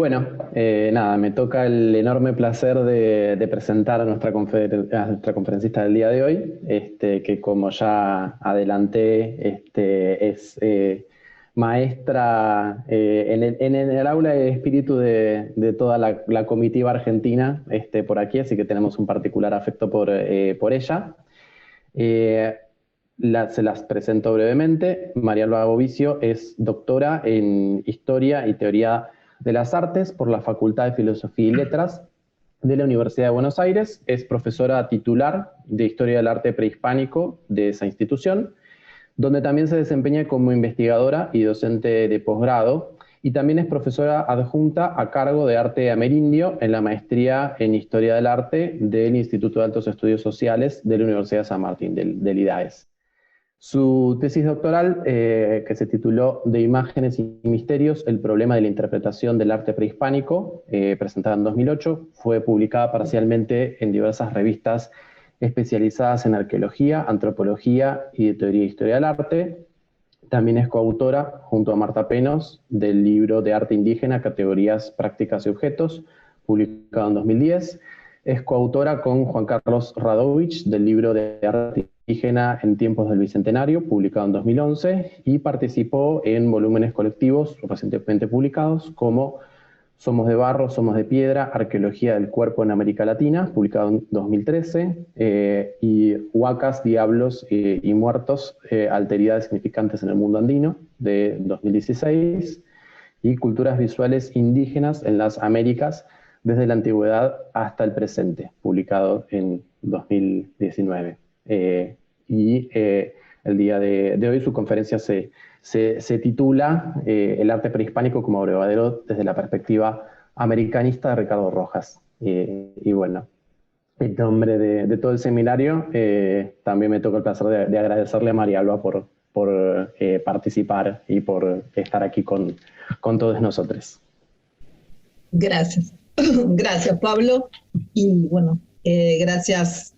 Bueno, nada, me toca el enorme placer de presentar a a nuestra conferencista del día de hoy, que como ya adelanté, es maestra en el aula de espíritu de toda la comitiva argentina por aquí, así que tenemos un particular afecto por ella. Eh, Se las presento brevemente. María Alba Bovicio es doctora en Historia y Teoría de las Artes por la Facultad de Filosofía y Letras de la Universidad de Buenos Aires. Es profesora titular de Historia del Arte Prehispánico de esa institución, donde también se desempeña como investigadora y docente de posgrado, y también es profesora adjunta a cargo de Arte Amerindio en la maestría en Historia del Arte del Instituto de Altos Estudios Sociales de la Universidad de San Martín, del IDAES. Su tesis doctoral, que se tituló De imágenes y misterios, el problema de la interpretación del arte prehispánico, presentada en 2008, fue publicada parcialmente en diversas revistas especializadas en arqueología, antropología y de teoría e historia del arte. También es coautora, junto a Marta Penos, del libro de arte indígena, categorías, prácticas y objetos, publicado en 2010. Es coautora con Juan Carlos Radovich del libro de arte indígena en tiempos del Bicentenario, publicado en 2011, y participó en volúmenes colectivos recientemente publicados como Somos de Barro, Somos de Piedra, Arqueología del Cuerpo en América Latina, publicado en 2013, y Huacas, Diablos y Muertos, Alteridades Significantes en el Mundo Andino, de 2016, y Culturas Visuales Indígenas en las Américas, desde la Antigüedad hasta el Presente, publicado en 2019. El día de hoy su conferencia se titula El arte prehispánico como abrevadero desde la perspectiva americanista de Ricardo Rojas. Y bueno, en nombre de todo el seminario, también me toca el placer de agradecerle a María Alba por participar y por estar aquí con todos nosotros. Gracias. Gracias, Pablo. Y bueno, gracias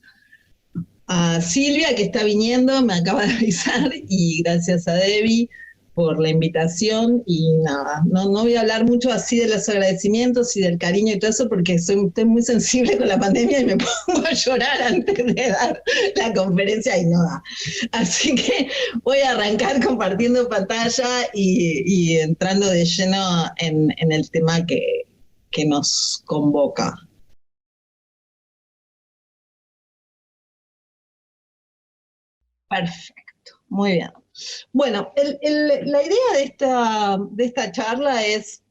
a Silvia, que está viniendo, me acaba de avisar, y gracias a Debbie por la invitación. Y nada, no voy a hablar mucho así de los agradecimientos y del cariño y todo eso, porque estoy muy sensible con la pandemia y me pongo a llorar antes de dar la conferencia y no da. Así que voy a arrancar compartiendo pantalla y entrando de lleno en el tema que nos convoca. Perfecto, muy bien. Bueno, la idea de esta charla es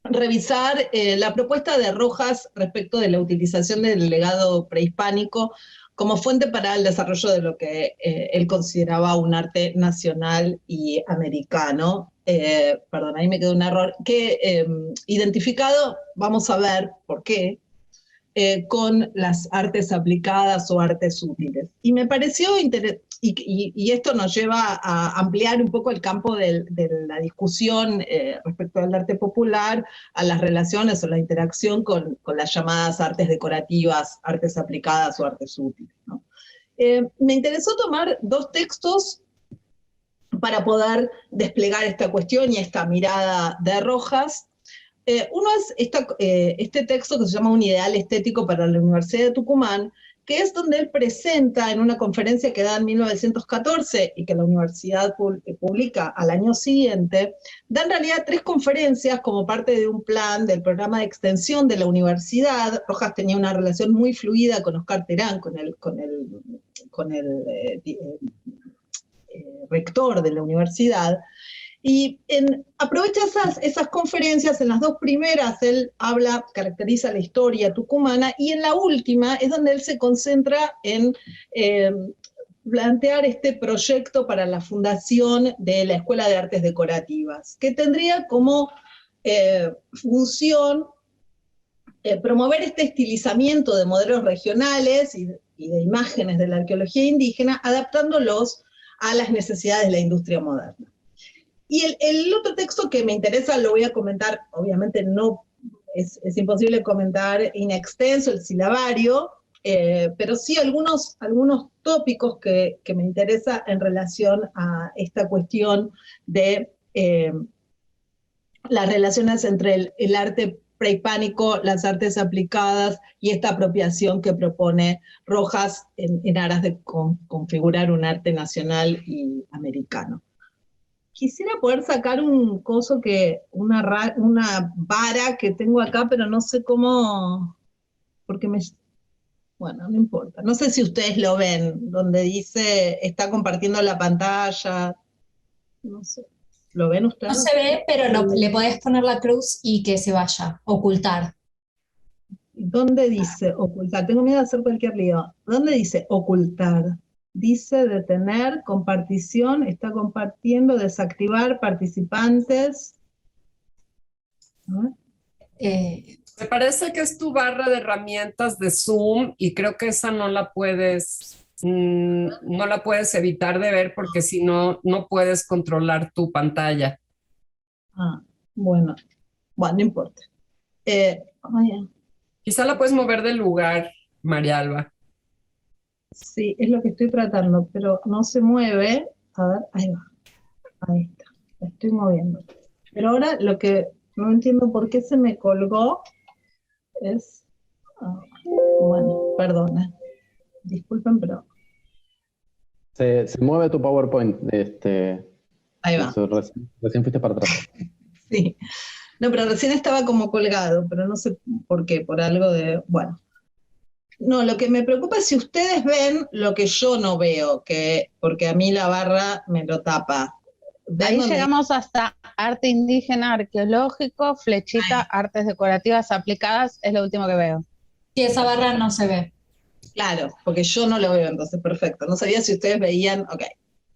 revisar la propuesta de Rojas respecto de la utilización del legado prehispánico como fuente para el desarrollo de lo que él consideraba un arte nacional y americano. Perdón, ahí me quedó un error, que identificado, vamos a ver por qué, con las artes aplicadas o artes útiles. Y me pareció interesante, y esto nos lleva a ampliar un poco el campo de la discusión respecto al arte popular, a las relaciones o la interacción con las llamadas artes decorativas, artes aplicadas o artes útiles, ¿no? Me interesó tomar dos textos para poder desplegar esta cuestión y esta mirada de Rojas. Uno es este texto que se llama Un ideal estético para la Universidad de Tucumán, que es donde él presenta en una conferencia que da en 1914 y que la universidad publica al año siguiente, da en realidad 3 conferencias como parte de un plan del programa de extensión de la universidad. Rojas tenía una relación muy fluida con Oscar Terán, con el rector de la universidad. Y aprovecha esas conferencias. En las 2 primeras él caracteriza la historia tucumana, y en la última es donde él se concentra en plantear este proyecto para la fundación de la Escuela de Artes Decorativas, que tendría como función promover este estilizamiento de modelos regionales y de imágenes de la arqueología indígena, adaptándolos a las necesidades de la industria moderna. Y el otro texto que me interesa lo voy a comentar, obviamente no es imposible comentar in extenso el silabario, pero sí algunos tópicos que me interesa en relación a esta cuestión de las relaciones entre el arte prehispánico, las artes aplicadas y esta apropiación que propone Rojas en aras de configurar un arte nacional y americano. Quisiera poder sacar un coso una vara que tengo acá, pero no sé cómo, porque bueno, no importa. No sé si ustedes lo ven, donde dice, está compartiendo la pantalla, no sé. ¿Lo ven No ustedes? se ve, pero le podés poner la cruz y que se vaya, ocultar. ¿Dónde dice ocultar? Tengo miedo de hacer cualquier lío. ¿Dónde dice ocultar? Dice detener, compartición, está compartiendo, desactivar, participantes. Me parece que es tu barra de herramientas de Zoom y creo que esa no la puedes evitar de ver porque si no, no puedes controlar tu pantalla. Bueno, no importa. Quizá la puedes mover del lugar, María Alba. Sí, es lo que estoy tratando, pero no se mueve. A ver, ahí va. Ahí está. La estoy moviendo. Pero ahora lo que no entiendo por qué se me colgó es... bueno, perdona. Disculpen, pero... Se mueve tu PowerPoint. Ahí va. Recién fuiste para atrás. Sí. No, pero recién estaba como colgado, pero no sé por qué, por algo de... Bueno. No, lo que me preocupa es si ustedes ven lo que yo no veo, porque a mí la barra me lo tapa. Ahí llegamos hasta arte indígena, arqueológico, flechita, artes decorativas aplicadas, es lo último que veo. Sí, esa barra no se ve. Claro, porque yo no lo veo, entonces perfecto. No sabía si ustedes veían, ok,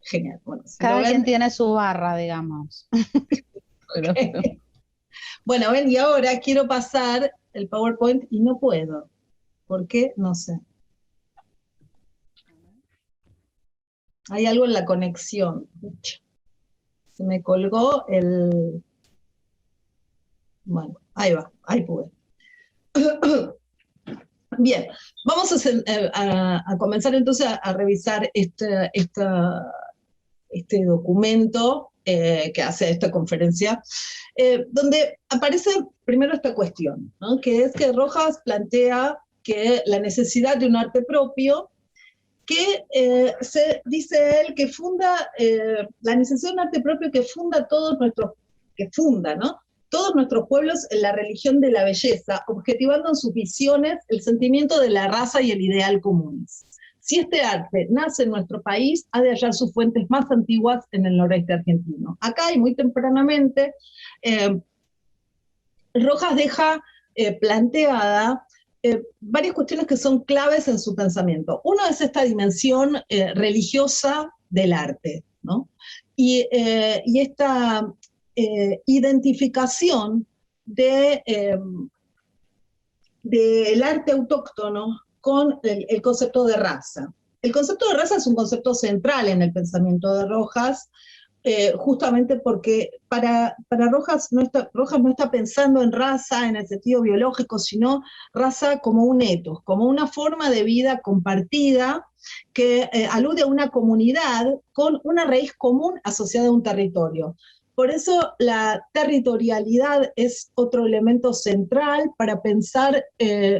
genial. Bueno, si cada quien tiene su barra, digamos. Okay. Bueno, ven, y ahora quiero pasar el PowerPoint y no puedo. ¿Por qué? No sé. Hay algo en la conexión. Se me colgó el... Bueno, ahí va, ahí pude. Bien, vamos a comenzar entonces a revisar este documento que hace esta conferencia, donde aparece primero esta cuestión, ¿no? Que es que Rojas plantea que la necesidad de un arte propio, que dice él que funda, la necesidad de un arte propio que funda ¿no? Todos nuestros pueblos en la religión de la belleza, objetivando en sus visiones el sentimiento de la raza y el ideal comunes. Si este arte nace en nuestro país, ha de hallar sus fuentes más antiguas en el noreste argentino. Acá, y muy tempranamente, Rojas deja planteada varias cuestiones que son claves en su pensamiento. Uno es esta dimensión religiosa del arte, ¿no? Y esta identificación del arte autóctono con el concepto de raza. El concepto de raza es un concepto central en el pensamiento de Rojas, justamente porque para Rojas no está pensando en raza en el sentido biológico, sino raza como un etos, como una forma de vida compartida que alude a una comunidad con una raíz común asociada a un territorio. Por eso la territorialidad es otro elemento central para pensar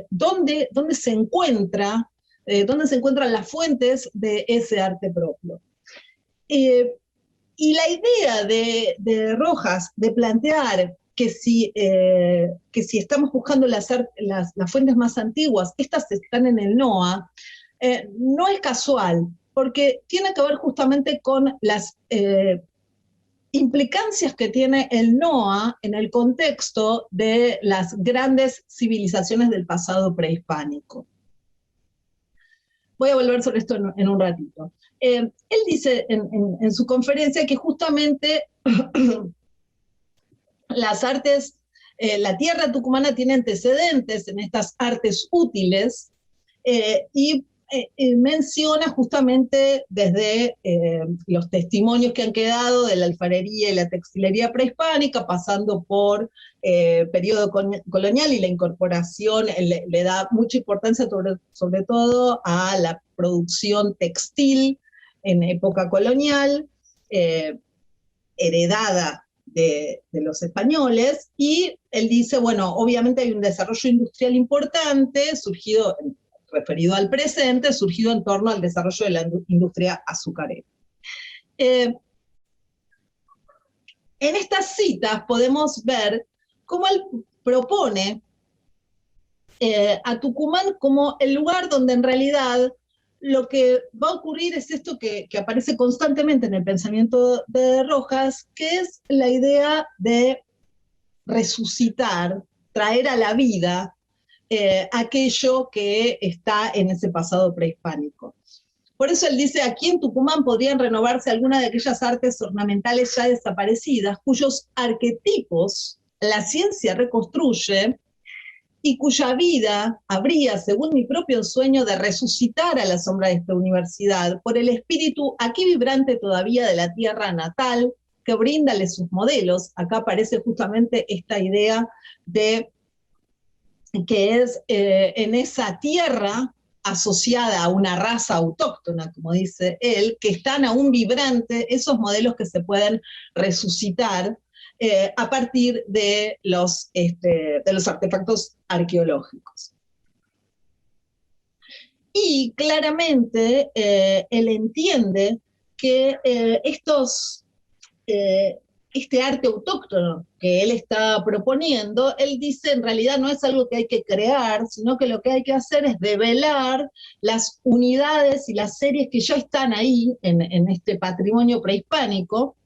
dónde se encuentran las fuentes de ese arte propio. Y la idea de Rojas de plantear que si estamos buscando las fuentes más antiguas, estas están en el NOA, no es casual, porque tiene que ver justamente con las implicancias que tiene el NOA en el contexto de las grandes civilizaciones del pasado prehispánico. Voy a volver sobre esto en un ratito. Él dice en su conferencia que justamente las artes, la tierra tucumana tiene antecedentes en estas artes útiles y menciona justamente desde los testimonios que han quedado de la alfarería y la textilería prehispánica, pasando por periodo colonial y la incorporación, le da mucha importancia sobre todo a la producción textil en época colonial, heredada de los españoles, y él dice, bueno, obviamente hay un desarrollo industrial importante, referido al presente, surgido en torno al desarrollo de la industria azucarera. En estas citas podemos ver cómo él propone a Tucumán como el lugar donde en realidad lo que va a ocurrir es esto que aparece constantemente en el pensamiento de Rojas, que es la idea de resucitar, traer a la vida aquello que está en ese pasado prehispánico. Por eso él dice, aquí en Tucumán podrían renovarse algunas de aquellas artes ornamentales ya desaparecidas, cuyos arquetipos la ciencia reconstruye, y cuya vida habría, según mi propio sueño, de resucitar a la sombra de esta universidad por el espíritu aquí vibrante todavía de la tierra natal, que bríndale sus modelos. Acá aparece justamente esta idea de que es en esa tierra asociada a una raza autóctona, como dice él, que están aún vibrantes esos modelos que se pueden resucitar a partir de los artefactos arqueológicos. Y claramente él entiende que este arte autóctono que él está proponiendo, él dice en realidad no es algo que hay que crear, sino que lo que hay que hacer es develar las unidades y las series que ya están ahí en este patrimonio prehispánico.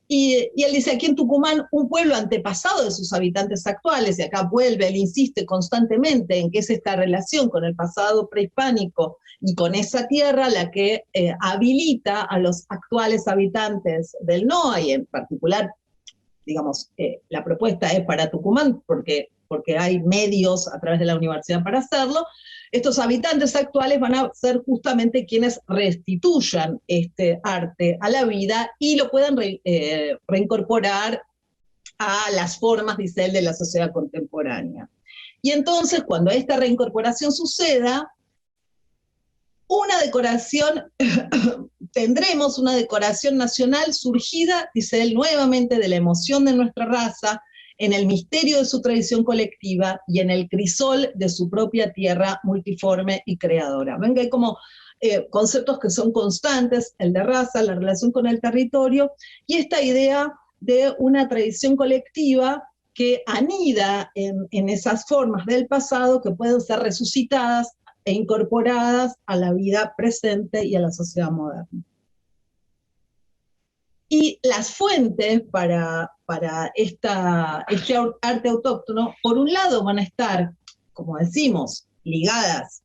Y él dice, aquí en Tucumán, un pueblo antepasado de sus habitantes actuales, y acá vuelve, él insiste constantemente en que es esta relación con el pasado prehispánico y con esa tierra la que habilita a los actuales habitantes del NOA, y en particular, digamos, la propuesta es para Tucumán, porque hay medios a través de la universidad para hacerlo. Estos habitantes actuales van a ser justamente quienes restituyan este arte a la vida y lo puedan reincorporar a las formas, dice él, de la sociedad contemporánea. Y entonces, cuando esta reincorporación suceda, tendremos una decoración nacional surgida, dice él, nuevamente de la emoción de nuestra raza, en el misterio de su tradición colectiva y en el crisol de su propia tierra multiforme y creadora. Ven que hay como conceptos que son constantes, el de raza, la relación con el territorio, y esta idea de una tradición colectiva que anida en esas formas del pasado que pueden ser resucitadas e incorporadas a la vida presente y a la sociedad moderna. Y las fuentes para este arte autóctono, por un lado van a estar, como decimos, ligadas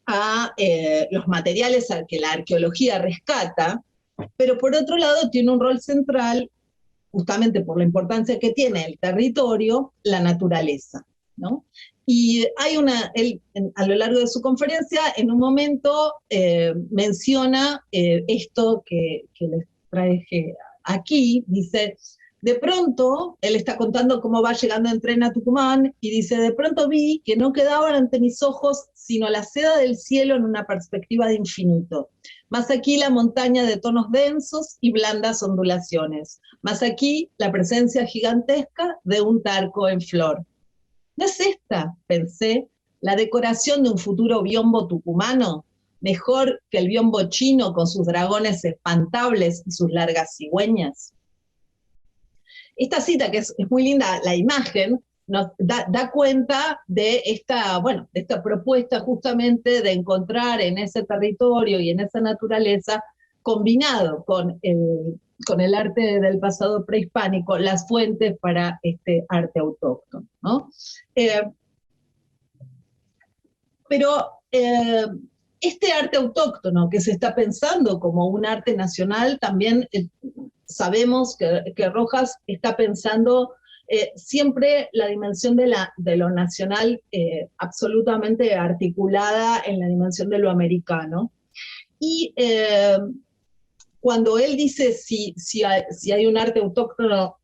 a los materiales que la arqueología rescata, pero por otro lado tiene un rol central, justamente por la importancia que tiene el territorio, la naturaleza, ¿no? Y hay él a lo largo de su conferencia, en un momento menciona esto que les traje aquí, dice, de pronto, él está contando cómo va llegando en tren a Tucumán, y dice, de pronto vi que no quedaban ante mis ojos sino la seda del cielo en una perspectiva de infinito. Más aquí la montaña de tonos densos y blandas ondulaciones. Más aquí la presencia gigantesca de un tarco en flor. ¿No es esta, pensé, la decoración de un futuro biombo tucumano? Mejor que el biombo chino con sus dragones espantables y sus largas cigüeñas. Esta cita, que es muy linda, la imagen, nos da cuenta de esta propuesta justamente de encontrar en ese territorio y en esa naturaleza, combinado con el arte del pasado prehispánico, las fuentes para este arte autóctono, ¿no? Pero este arte autóctono que se está pensando como un arte nacional, también sabemos que Rojas está pensando siempre la dimensión de lo nacional absolutamente articulada en la dimensión de lo americano. Y cuando él dice si hay un arte autóctono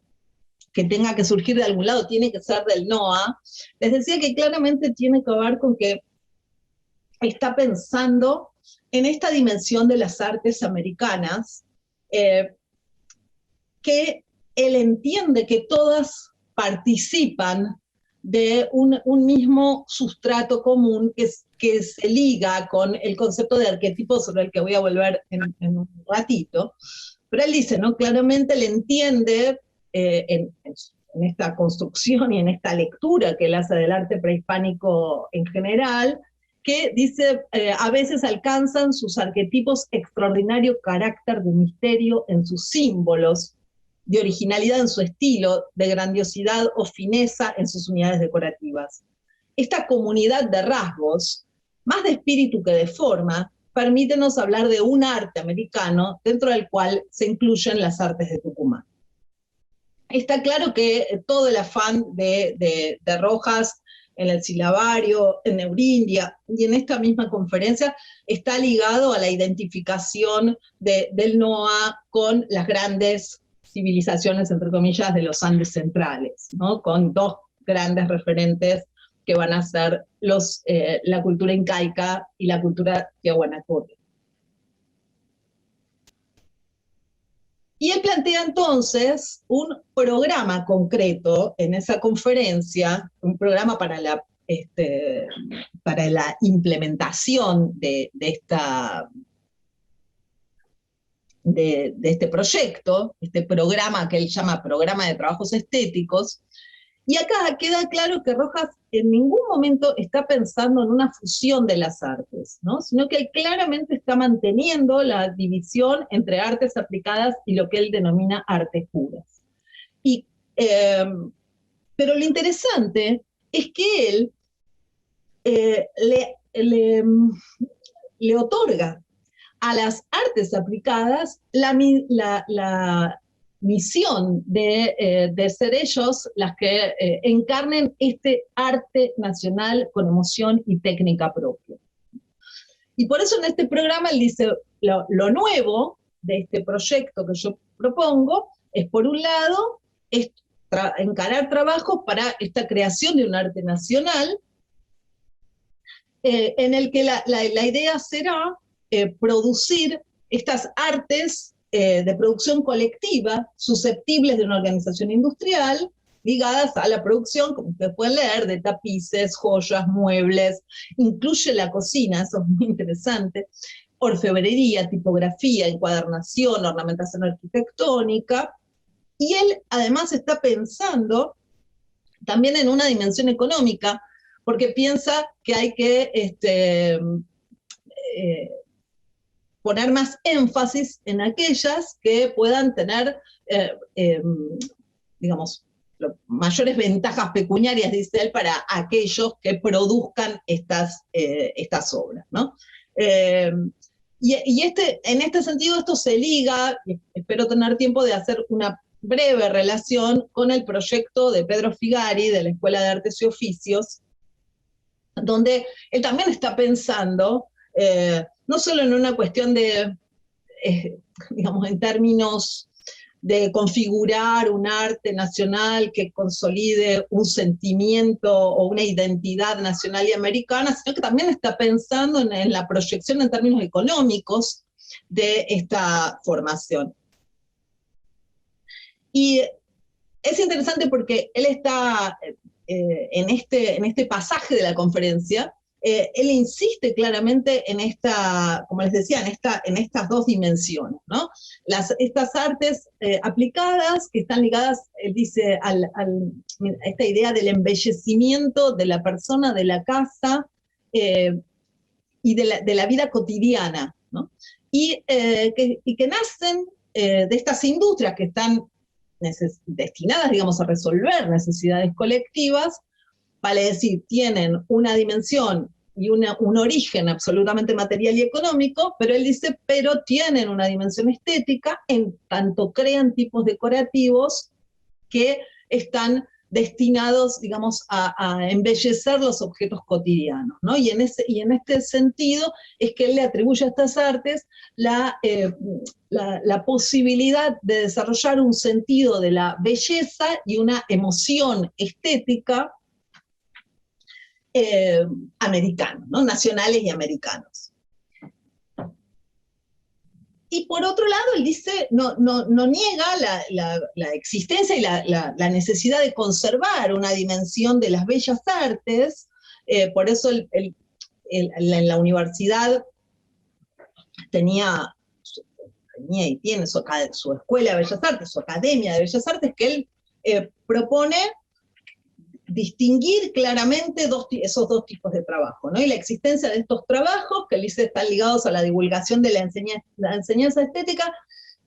que tenga que surgir de algún lado, tiene que ser del NOA, les decía que claramente tiene que ver con que está pensando en esta dimensión de las artes americanas, que él entiende que todas participan de un mismo sustrato común que se liga con el concepto de arquetipos sobre el que voy a volver en un ratito. Pero él dice, ¿no? Claramente él entiende en esta construcción y en esta lectura que él hace del arte prehispánico en general, que dice, a veces alcanzan sus arquetipos extraordinario carácter de misterio en sus símbolos, de originalidad en su estilo, de grandiosidad o fineza en sus unidades decorativas. Esta comunidad de rasgos, más de espíritu que de forma, permítenos hablar de un arte americano dentro del cual se incluyen las artes de Tucumán. Está claro que todo el afán de Rojas en el silabario, en Neurindia y en esta misma conferencia está ligado a la identificación del NOA con las grandes civilizaciones, entre comillas, de los Andes centrales, ¿no? Con dos grandes referentes que van a ser la cultura incaica y la cultura tiahuanacote. Y él plantea entonces un programa concreto en esa conferencia, un programa para la implementación de este proyecto, este programa que él llama Programa de Trabajos Estéticos. Y acá queda claro que Rojas en ningún momento está pensando en una fusión de las artes, ¿no? Sino que él claramente está manteniendo la división entre artes aplicadas y lo que él denomina artes puras. Pero lo interesante es que él le otorga a las artes aplicadas la misión de ser ellos las que encarnen este arte nacional con emoción y técnica propia. Y por eso en este programa él dice, lo nuevo de este proyecto que yo propongo es, por un lado, encarar trabajos para esta creación de un arte nacional, en el que la idea será producir estas artes de producción colectiva, susceptibles de una organización industrial, ligadas a la producción, como ustedes pueden leer, de tapices, joyas, muebles, incluye la cocina, eso es muy interesante, orfebrería, tipografía, encuadernación, ornamentación arquitectónica, y él además está pensando también en una dimensión económica, porque piensa que hay que poner más énfasis en aquellas que puedan tener, digamos, mayores ventajas pecuniarias, dice él, para aquellos que produzcan estas obras, ¿no? En este sentido esto se liga, y espero tener tiempo de hacer una breve relación con el proyecto de Pedro Figari, de la Escuela de Artes y Oficios, donde él también está pensando no solo en una cuestión de, digamos, en términos de configurar un arte nacional que consolide un sentimiento o una identidad nacional y americana, sino que también está pensando en la proyección en términos económicos de esta formación. Y es interesante porque él está en este pasaje de la conferencia, él insiste claramente en como les decía, en estas dos dimensiones, ¿no? Estas artes aplicadas que están ligadas, él dice, a esta idea del embellecimiento de la persona, de la casa y de la vida cotidiana, ¿no? Y que nacen de estas industrias que están destinadas, digamos, a resolver necesidades colectivas, vale decir, tienen una dimensión y un origen absolutamente material y económico, pero él dice, pero tienen una dimensión estética, en tanto crean tipos decorativos que están destinados, digamos, a embellecer los objetos cotidianos, ¿no? Y en este sentido es que él le atribuye a estas artes la posibilidad de desarrollar un sentido de la belleza y una emoción estética americanos, ¿no? Nacionales y americanos. Y por otro lado, él dice, no niega la existencia y la necesidad de conservar una dimensión de las bellas artes. Por eso en la universidad tenía y tiene su escuela de bellas artes, su academia de bellas artes, que él propone distinguir claramente esos dos tipos de trabajo, ¿no? Y la existencia de estos trabajos, que él dice están ligados a la divulgación de la enseñanza estética,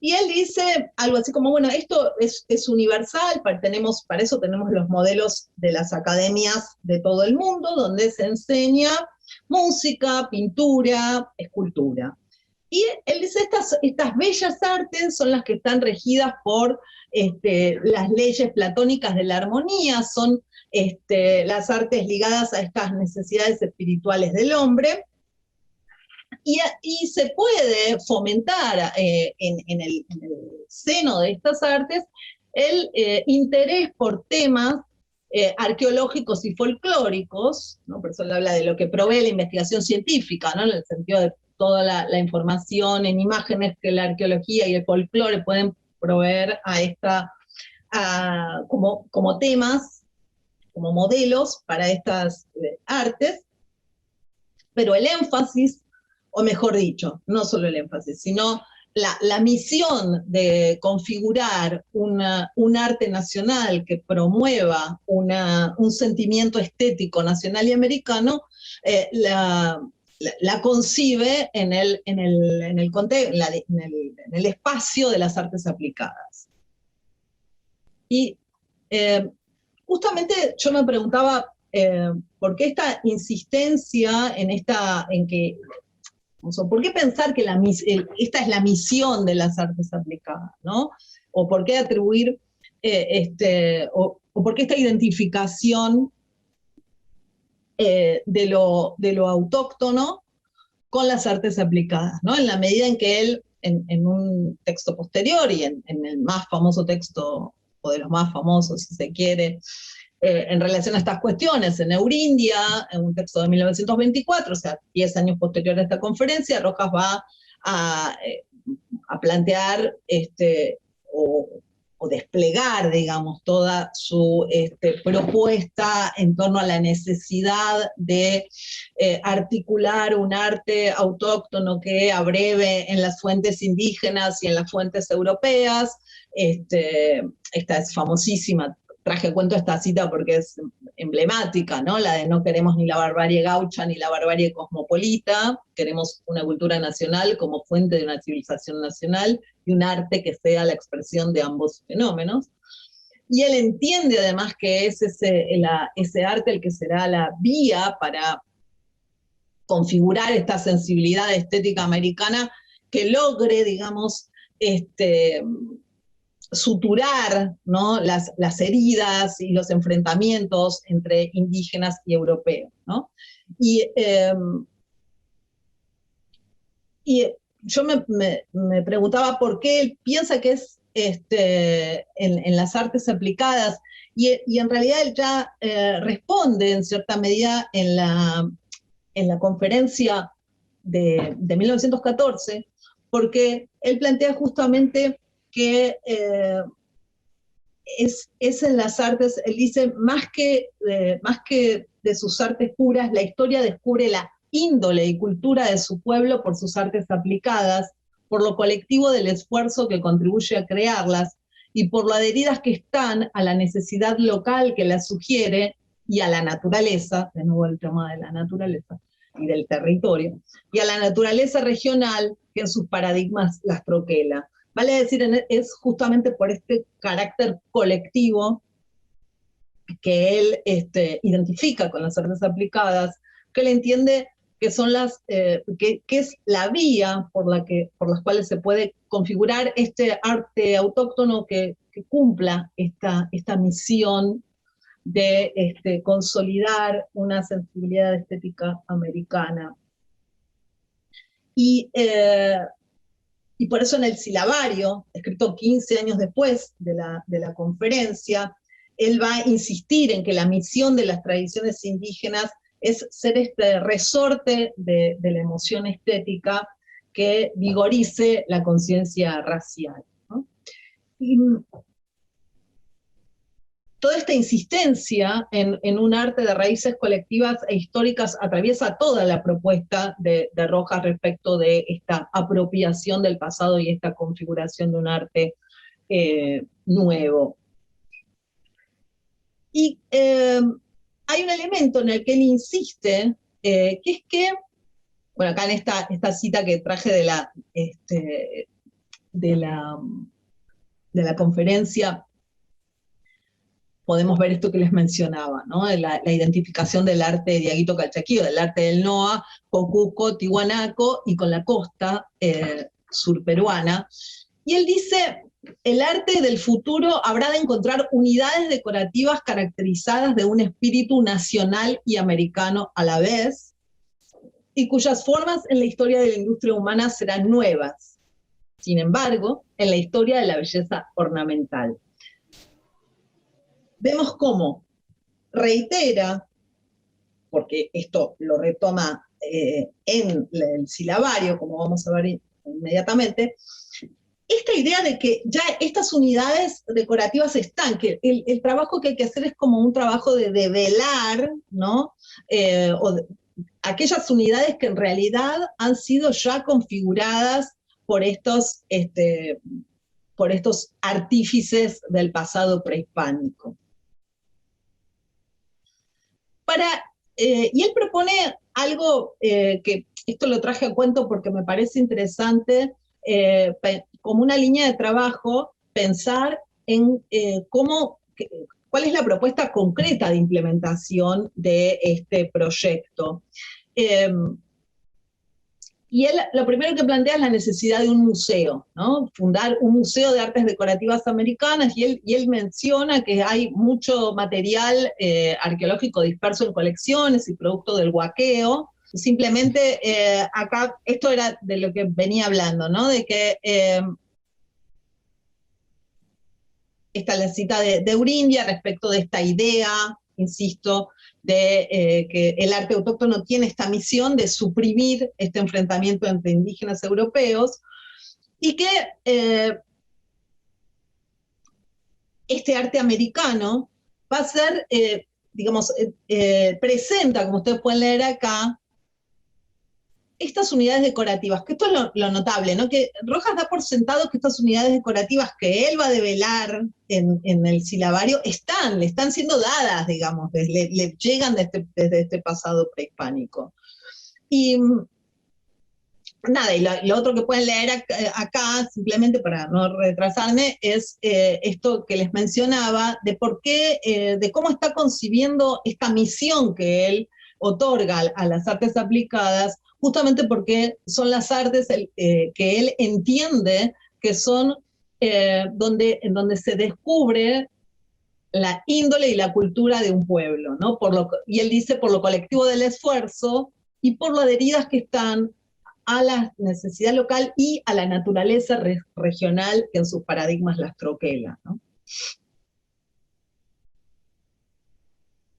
y él dice algo así como, bueno, esto es universal, para eso tenemos los modelos de las academias de todo el mundo, donde se enseña música, pintura, escultura. Y él dice, estas bellas artes son las que están regidas por las leyes platónicas de la armonía, son las artes ligadas a estas necesidades espirituales del hombre, y se puede fomentar en el seno de estas artes el interés por temas arqueológicos y folclóricos, ¿no? Por eso él habla de lo que provee la investigación científica, ¿no? En el sentido de toda la información en imágenes que la arqueología y el folclore pueden proveer como temas, como modelos para estas artes, pero el énfasis, o mejor dicho, no solo el énfasis, sino la misión de configurar un arte nacional que promueva un sentimiento estético nacional y americano, la concibe en el espacio de las artes aplicadas. Y justamente yo me preguntaba por qué esta insistencia ¿por qué pensar que esta es la misión de las artes aplicadas, ¿no? O por qué atribuir, o por qué esta identificación de lo autóctono con las artes aplicadas, ¿no? En la medida en que él, en un texto posterior y en el más famoso texto, o de los más famosos, si se quiere, en relación a estas cuestiones, en Eurindia, en un texto de 1924, o sea, 10 años posterior a esta conferencia, Rojas va a plantear o desplegar, digamos, toda su propuesta en torno a la necesidad de articular un arte autóctono que abreve en las fuentes indígenas y en las fuentes europeas. Esta es famosísima, traje cuento esta cita porque es emblemática, ¿no? La de no queremos ni la barbarie gaucha ni la barbarie cosmopolita, queremos una cultura nacional como fuente de una civilización nacional y un arte que sea la expresión de ambos fenómenos. Y él entiende además que es ese arte el que será la vía para configurar esta sensibilidad estética americana que logre, digamos, suturar, ¿no? las heridas y los enfrentamientos entre indígenas y europeos, ¿no? Y yo me preguntaba por qué él piensa que es en las artes aplicadas, y en realidad él ya responde en cierta medida en la conferencia de 1914, porque él plantea justamente que es en las artes, él dice, más que de sus artes puras, la historia descubre la índole y cultura de su pueblo por sus artes aplicadas, por lo colectivo del esfuerzo que contribuye a crearlas, y por lo adheridas que están a la necesidad local que las sugiere, y a la naturaleza, de nuevo el tema de la naturaleza, y del territorio, y a la naturaleza regional que en sus paradigmas las troquela. Vale decir, es justamente por este carácter colectivo que él identifica con las artes aplicadas, que él entiende que son que es la vía por las cuales se puede configurar este arte autóctono que cumpla esta misión de consolidar una sensibilidad estética americana. Y por eso en el silabario, escrito 15 años después de la conferencia, él va a insistir en que la misión de las tradiciones indígenas es ser este resorte de la emoción estética que vigorice la conciencia racial, ¿no? Y toda esta insistencia en un arte de raíces colectivas e históricas atraviesa toda la propuesta de Rojas respecto de esta apropiación del pasado y esta configuración de un arte nuevo. Y hay un elemento en el que él insiste, que es que, bueno, acá en esta cita que traje de la conferencia, podemos ver esto que les mencionaba, ¿no? La identificación del arte de Diaguito Calchaquío, del arte del NOA, con Cusco, Tiwanaco y con la costa surperuana. Y él dice, el arte del futuro habrá de encontrar unidades decorativas caracterizadas de un espíritu nacional y americano a la vez, y cuyas formas en la historia de la industria humana serán nuevas, sin embargo, en la historia de la belleza ornamental. Vemos cómo reitera, porque esto lo retoma en el silabario, como vamos a ver inmediatamente, esta idea de que ya estas unidades decorativas están, que el trabajo que hay que hacer es como un trabajo de develar, ¿no? Aquellas unidades que en realidad han sido ya configuradas por estos artífices del pasado prehispánico. Y él propone algo que esto lo traje a cuento porque me parece interesante, como una línea de trabajo, pensar en cuál es la propuesta concreta de implementación de este proyecto. Y él lo primero que plantea es la necesidad de un museo, ¿no? Fundar un museo de artes decorativas americanas, y él menciona que hay mucho material arqueológico disperso en colecciones y producto del huaqueo. Simplemente acá, esto era de lo que venía hablando, ¿no? De que esta es la cita de Urindia respecto de esta idea, insisto, de que el arte autóctono tiene esta misión de suprimir este enfrentamiento entre indígenas europeos, y que este arte americano va a ser, presenta, como ustedes pueden leer acá, estas unidades decorativas, que esto es lo notable, ¿no? Que Rojas da por sentado que estas unidades decorativas que él va a develar en el silabario le están siendo dadas, digamos, le llegan desde este pasado prehispánico. Y nada, y lo otro que pueden leer acá, simplemente para no retrasarme, es esto que les mencionaba, de por qué, de cómo está concibiendo esta misión que él otorga a las artes aplicadas, justamente porque son las artes que él entiende que son donde se descubre la índole y la cultura de un pueblo, ¿no? Y él dice, por lo colectivo del esfuerzo y por lo adheridas que están a la necesidad local y a la naturaleza regional que en sus paradigmas las troquela, ¿no?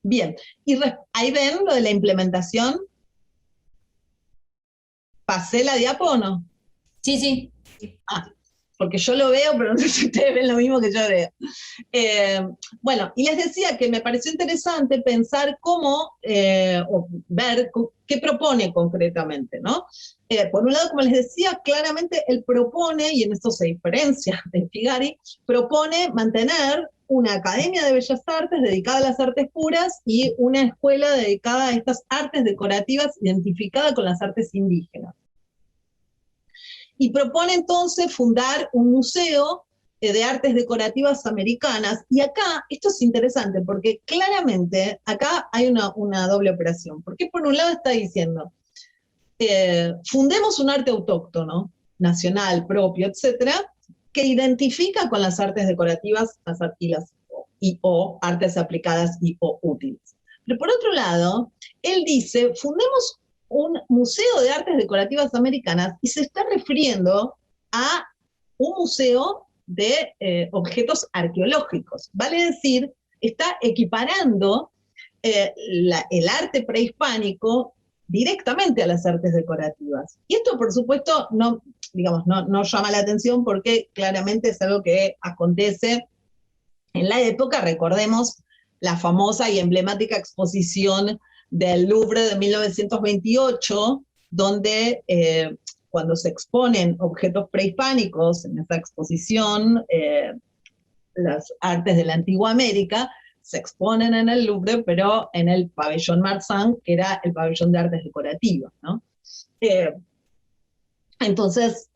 Bien, y ahí ven lo de la implementación. ¿Pasé la diapo o no? Sí, sí. Porque yo lo veo, pero no sé si ustedes ven lo mismo que yo veo. Bueno, y les decía que me pareció interesante pensar cómo, o ver qué propone concretamente, ¿no? Por un lado, como les decía, claramente él propone, y en esto se diferencia de Figari, propone mantener una academia de bellas artes dedicada a las artes puras y una escuela dedicada a estas artes decorativas identificada con las artes indígenas. Y propone entonces fundar un museo de artes decorativas americanas. Y acá, esto es interesante, porque claramente acá hay una doble operación. Porque por un lado está diciendo, fundemos un arte autóctono, nacional, propio, etcétera, que identifica con las artes decorativas o artes aplicadas y o útiles. Pero por otro lado, él dice, fundemos un museo de artes decorativas americanas, y se está refiriendo a un museo de objetos arqueológicos. Vale decir, está equiparando el arte prehispánico directamente a las artes decorativas. Y esto, por supuesto, no llama la atención porque claramente es algo que acontece en la época. Recordemos la famosa y emblemática exposición del Louvre de 1928, donde cuando se exponen objetos prehispánicos en esa exposición, las artes de la antigua América, se exponen en el Louvre, pero en el pabellón Marsan, que era el pabellón de artes decorativas, ¿no? Entonces,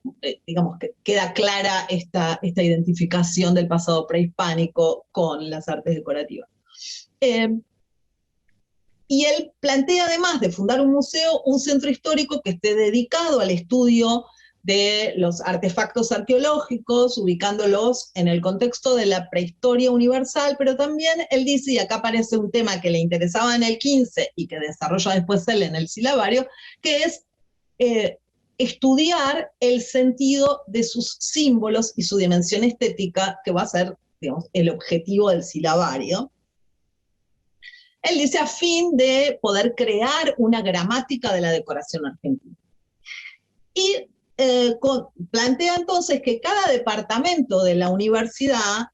digamos que queda clara esta identificación del pasado prehispánico con las artes decorativas. Y él plantea, además de fundar un museo, un centro histórico que esté dedicado al estudio de los artefactos arqueológicos, ubicándolos en el contexto de la prehistoria universal, pero también él dice, y acá aparece un tema que le interesaba en el 15 y que desarrolla después él en el silabario, que es estudiar el sentido de sus símbolos y su dimensión estética, que va a ser, digamos, el objetivo del silabario. Él dice a fin de poder crear una gramática de la decoración argentina. Y plantea entonces que cada departamento de la universidad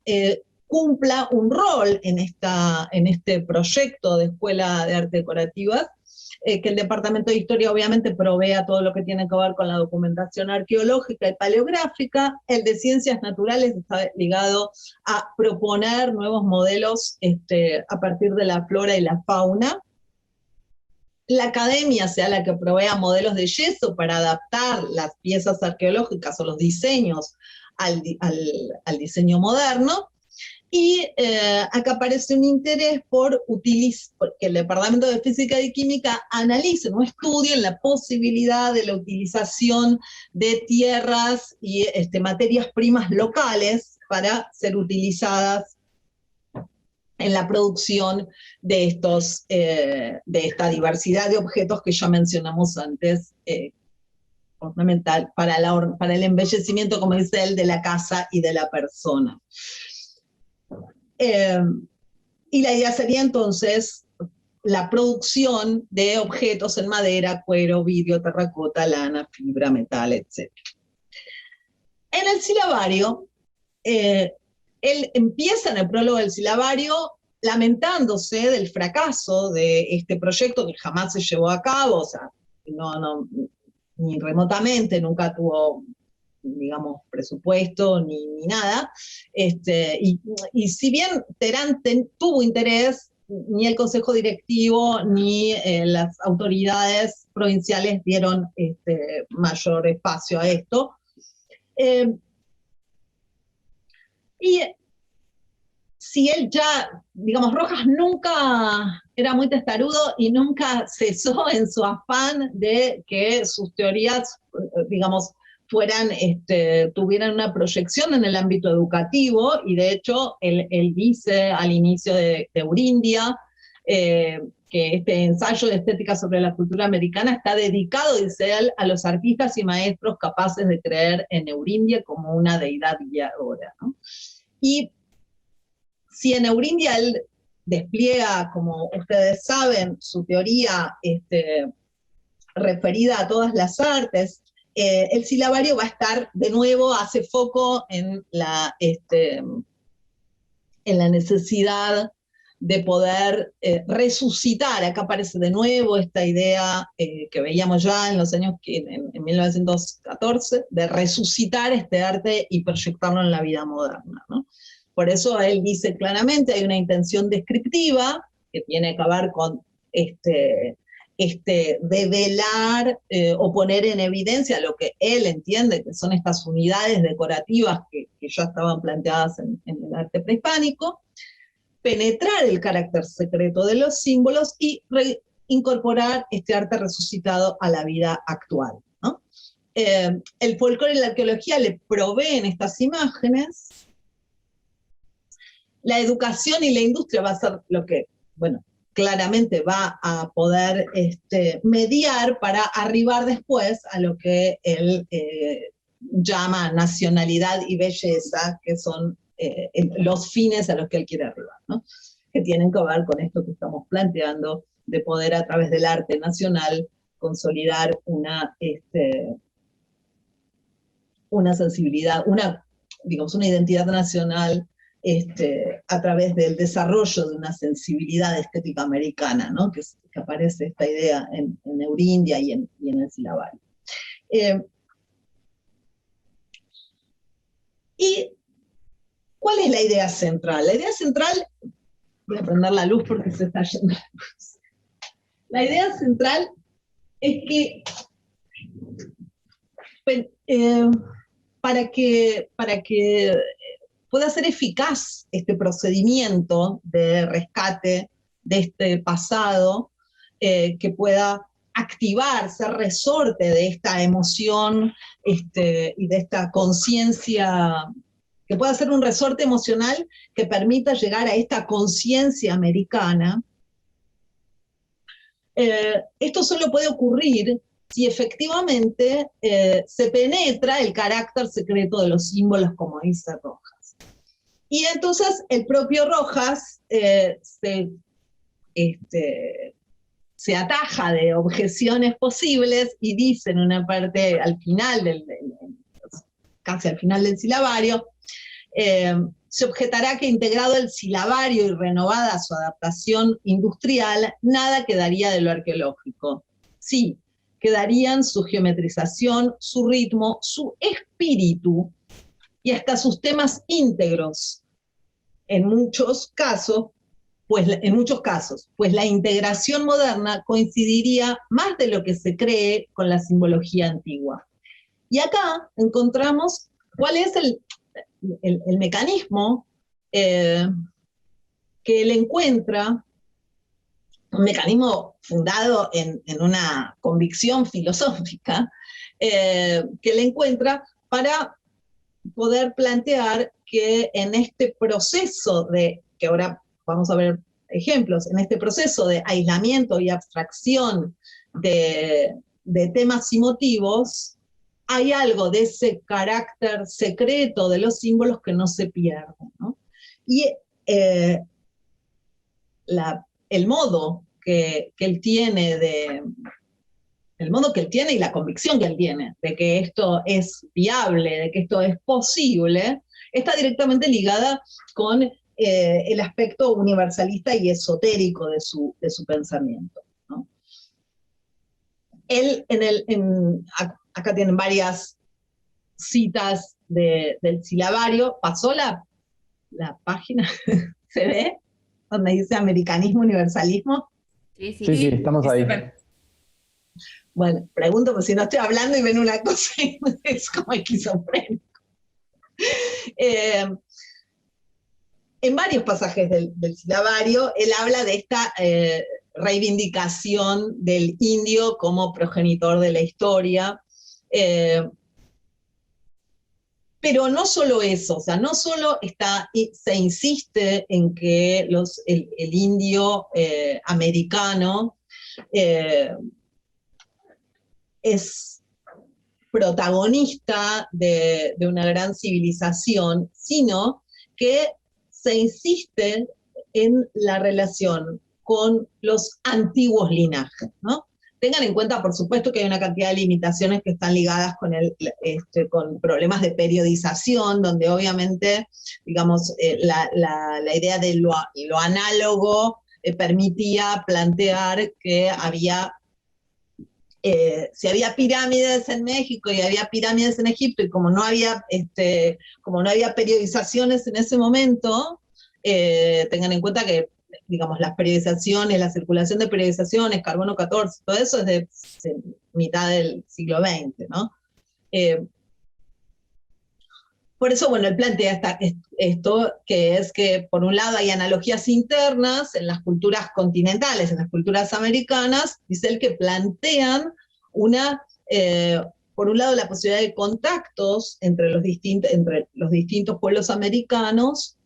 cumpla un rol en este proyecto de Escuela de Artes Decorativas, que el Departamento de Historia obviamente provea todo lo que tiene que ver con la documentación arqueológica y paleográfica. El de Ciencias Naturales está ligado a proponer nuevos modelos a partir de la flora y la fauna. La academia sea la que provea modelos de yeso para adaptar las piezas arqueológicas o los diseños al diseño moderno. Y acá aparece un interés porque el Departamento de Física y Química analice o estudie la posibilidad de la utilización de tierras y materias primas locales para ser utilizadas en la producción de esta diversidad de objetos que ya mencionamos antes, ornamental, para el embellecimiento, como dice él, de la casa y de la persona. Y la idea sería entonces la producción de objetos en madera, cuero, vidrio, terracota, lana, fibra, metal, etc. En el silabario, él empieza en el prólogo del silabario lamentándose del fracaso de este proyecto que jamás se llevó a cabo, o sea, ni remotamente, nunca tuvo, digamos, presupuesto ni nada, y si bien Terán tuvo interés, ni el consejo directivo ni las autoridades provinciales dieron mayor espacio a esto. Y si él ya, digamos, Rojas nunca era muy testarudo y nunca cesó en su afán de que sus teorías, digamos, tuvieran una proyección en el ámbito educativo, y de hecho él dice al inicio de Eurindia que este ensayo de estética sobre la cultura americana está dedicado, dice él, a los artistas y maestros capaces de creer en Eurindia como una deidad guiadora, ¿no? Y si en Eurindia él despliega, como ustedes saben, su teoría referida a todas las artes, el silabario va a estar, de nuevo, hace foco en la necesidad de poder resucitar. Acá aparece de nuevo esta idea que veíamos ya en los años, en 1914, de resucitar este arte y proyectarlo en la vida moderna, ¿no? Por eso él dice claramente, hay una intención descriptiva que tiene que ver con develar o poner en evidencia lo que él entiende que son estas unidades decorativas que ya estaban planteadas en el arte prehispánico, penetrar el carácter secreto de los símbolos y incorporar este arte resucitado a la vida actual, ¿no? El folclore y la arqueología le proveen estas imágenes. La educación y la industria va a ser lo que, bueno, claramente va a poder mediar para arribar después a lo que él llama nacionalidad y belleza, que son los fines a los que él quiere arribar, ¿no? Que tienen que ver con esto que estamos planteando, de poder a través del arte nacional consolidar una sensibilidad, digamos, una identidad nacional a través del desarrollo de una sensibilidad estética americana, ¿no? que aparece esta idea en Eurindia y en el silabario. ¿Y cuál es la idea central? La idea central, voy a prender la luz porque se está yendo la luz. La idea central es que para que pueda ser eficaz este procedimiento de rescate de este pasado, que pueda activar, ser resorte de esta emoción y de esta conciencia, que pueda ser un resorte emocional que permita llegar a esta conciencia americana. Esto solo puede ocurrir si efectivamente se penetra el carácter secreto de los símbolos, como dice Rojas. Y entonces el propio Rojas se ataja de objeciones posibles y dice en una parte al final, casi al final del silabario, se objetará que integrado el silabario y renovada su adaptación industrial, nada quedaría de lo arqueológico. Sí, quedarían su geometrización, su ritmo, su espíritu y hasta sus temas íntegros. En muchos casos, pues la integración moderna coincidiría más de lo que se cree con la simbología antigua. Y acá encontramos cuál es el mecanismo que él encuentra, un mecanismo fundado en una convicción filosófica, que él encuentra para poder plantear que en este proceso que ahora vamos a ver ejemplos, en este proceso de aislamiento y abstracción de temas y motivos, hay algo de ese carácter secreto de los símbolos que no se pierde, ¿no? Y el modo que él tiene y la convicción que él tiene de que esto es viable, de que esto es posible, está directamente ligada con el aspecto universalista y esotérico de su pensamiento, ¿no? Él, acá tienen varias citas del silabario. ¿Pasó la página? ¿Se ve? Donde dice americanismo, universalismo. Sí, estamos ahí. Bueno, pregunto por si no estoy hablando y ven una cosa y es como esquizofrénico. En varios pasajes del silabario, él habla de esta reivindicación del indio como progenitor de la historia, pero no solo eso, o sea, no solo se insiste en que el indio americano es protagonista de una gran civilización, sino que se insiste en la relación con los antiguos linajes, ¿no? Tengan en cuenta, por supuesto, que hay una cantidad de limitaciones que están ligadas con problemas de periodización, donde obviamente, digamos, la idea de lo análogo permitía plantear que si había pirámides en México y había pirámides en Egipto, y como no había periodizaciones en ese momento, tengan en cuenta que, digamos, las periodizaciones, la circulación de periodizaciones, carbono 14, todo eso es de mitad del siglo XX, ¿no? Por eso, bueno, él plantea esto, que es que por un lado hay analogías internas en las culturas continentales, en las culturas americanas, dice él, que plantean por un lado la posibilidad de contactos entre los distintos pueblos americanos,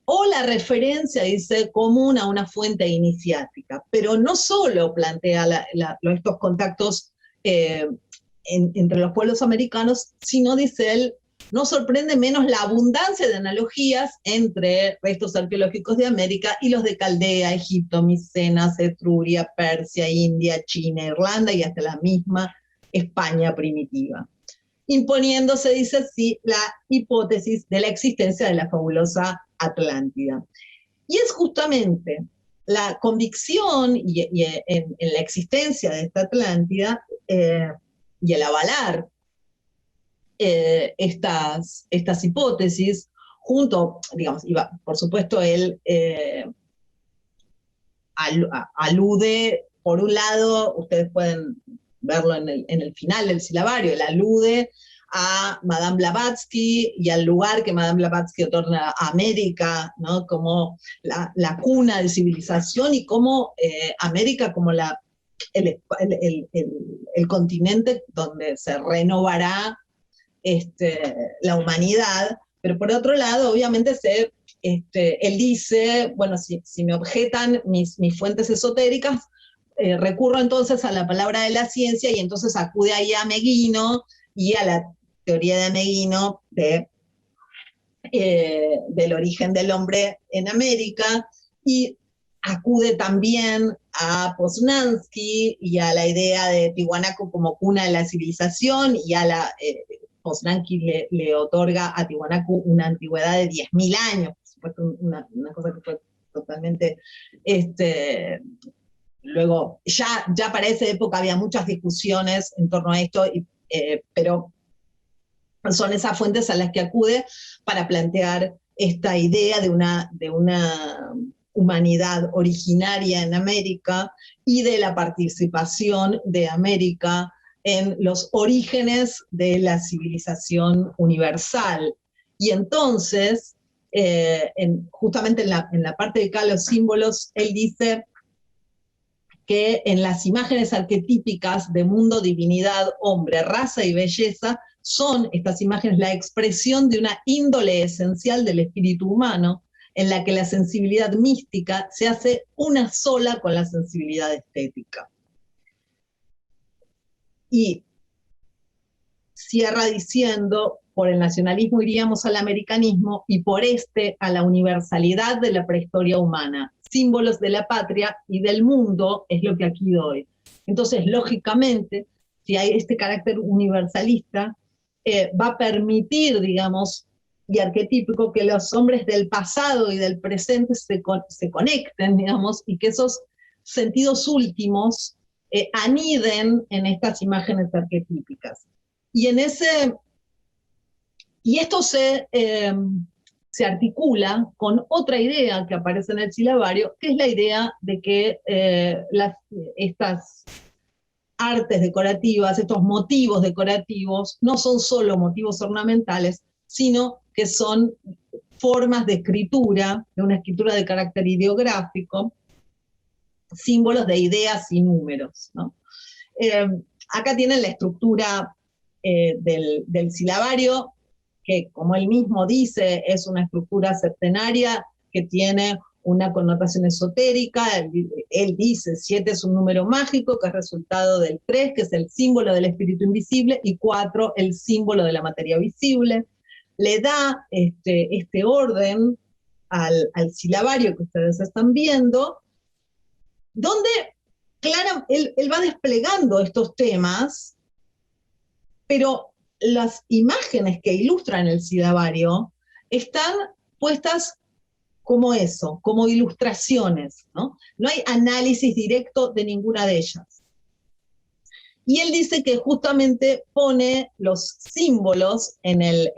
o la referencia, dice, común a una fuente iniciática, pero no solo plantea estos contactos entre los pueblos americanos, sino, dice él, no sorprende menos la abundancia de analogías entre restos arqueológicos de América y los de Caldea, Egipto, Micenas, Etruria, Persia, India, China, Irlanda y hasta la misma España primitiva, imponiéndose, dice así, la hipótesis de la existencia de la fabulosa Atlántida. Y es justamente la convicción en la existencia de esta Atlántida y el avalar estas hipótesis, junto, digamos, por supuesto, él alude, por un lado, ustedes pueden verlo en el final del silabario, él alude a Madame Blavatsky y al lugar que Madame Blavatsky otorga a América, ¿no? Como la cuna de civilización y como América como el continente donde se renovará la humanidad, pero por otro lado, obviamente, él dice, bueno, si me objetan mis fuentes esotéricas, recurro entonces a la palabra de la ciencia y entonces acude ahí a Meguino y a la teoría de Meguino del origen del hombre en América, y acude también a Poznansky y a la idea de Tiwanaku como cuna de la civilización, y a Poznansky le otorga a Tiwanaku una antigüedad de 10.000 años, por supuesto, una cosa que fue totalmente... Luego, ya para esa época había muchas discusiones en torno a esto, pero son esas fuentes a las que acude para plantear esta idea de una humanidad originaria en América y de la participación de América en los orígenes de la civilización universal. Y entonces, justamente en la parte de acá, los símbolos, él dice que en las imágenes arquetípicas de mundo, divinidad, hombre, raza y belleza, son estas imágenes la expresión de una índole esencial del espíritu humano, en la que la sensibilidad mística se hace una sola con la sensibilidad estética. Y cierra diciendo, por el nacionalismo iríamos al americanismo y por a la universalidad de la prehistoria humana. Símbolos de la patria y del mundo es lo que aquí doy. Entonces, lógicamente, si hay este carácter universalista, va a permitir, digamos, y arquetípico, que los hombres del pasado y del presente se conecten, digamos, y que esos sentidos últimos aniden en estas imágenes arquetípicas. Y esto se articula con otra idea que aparece en el silabario, que es la idea de que estas artes decorativas, estos motivos decorativos, no son solo motivos ornamentales, sino que son formas de escritura, de una escritura de carácter ideográfico, símbolos de ideas y números, ¿no? Acá tienen la estructura del silabario, que, como él mismo dice, es una estructura septenaria que tiene una connotación esotérica. Él dice, 7 es un número mágico, que es resultado del 3, que es el símbolo del espíritu invisible, y 4, el símbolo de la materia visible. Le da este orden al silabario que ustedes están viendo, donde, claro, él va desplegando estos temas, pero las imágenes que ilustran el silabario están puestas como eso, como ilustraciones, ¿no? No hay análisis directo de ninguna de ellas. Y él dice que justamente pone los símbolos en el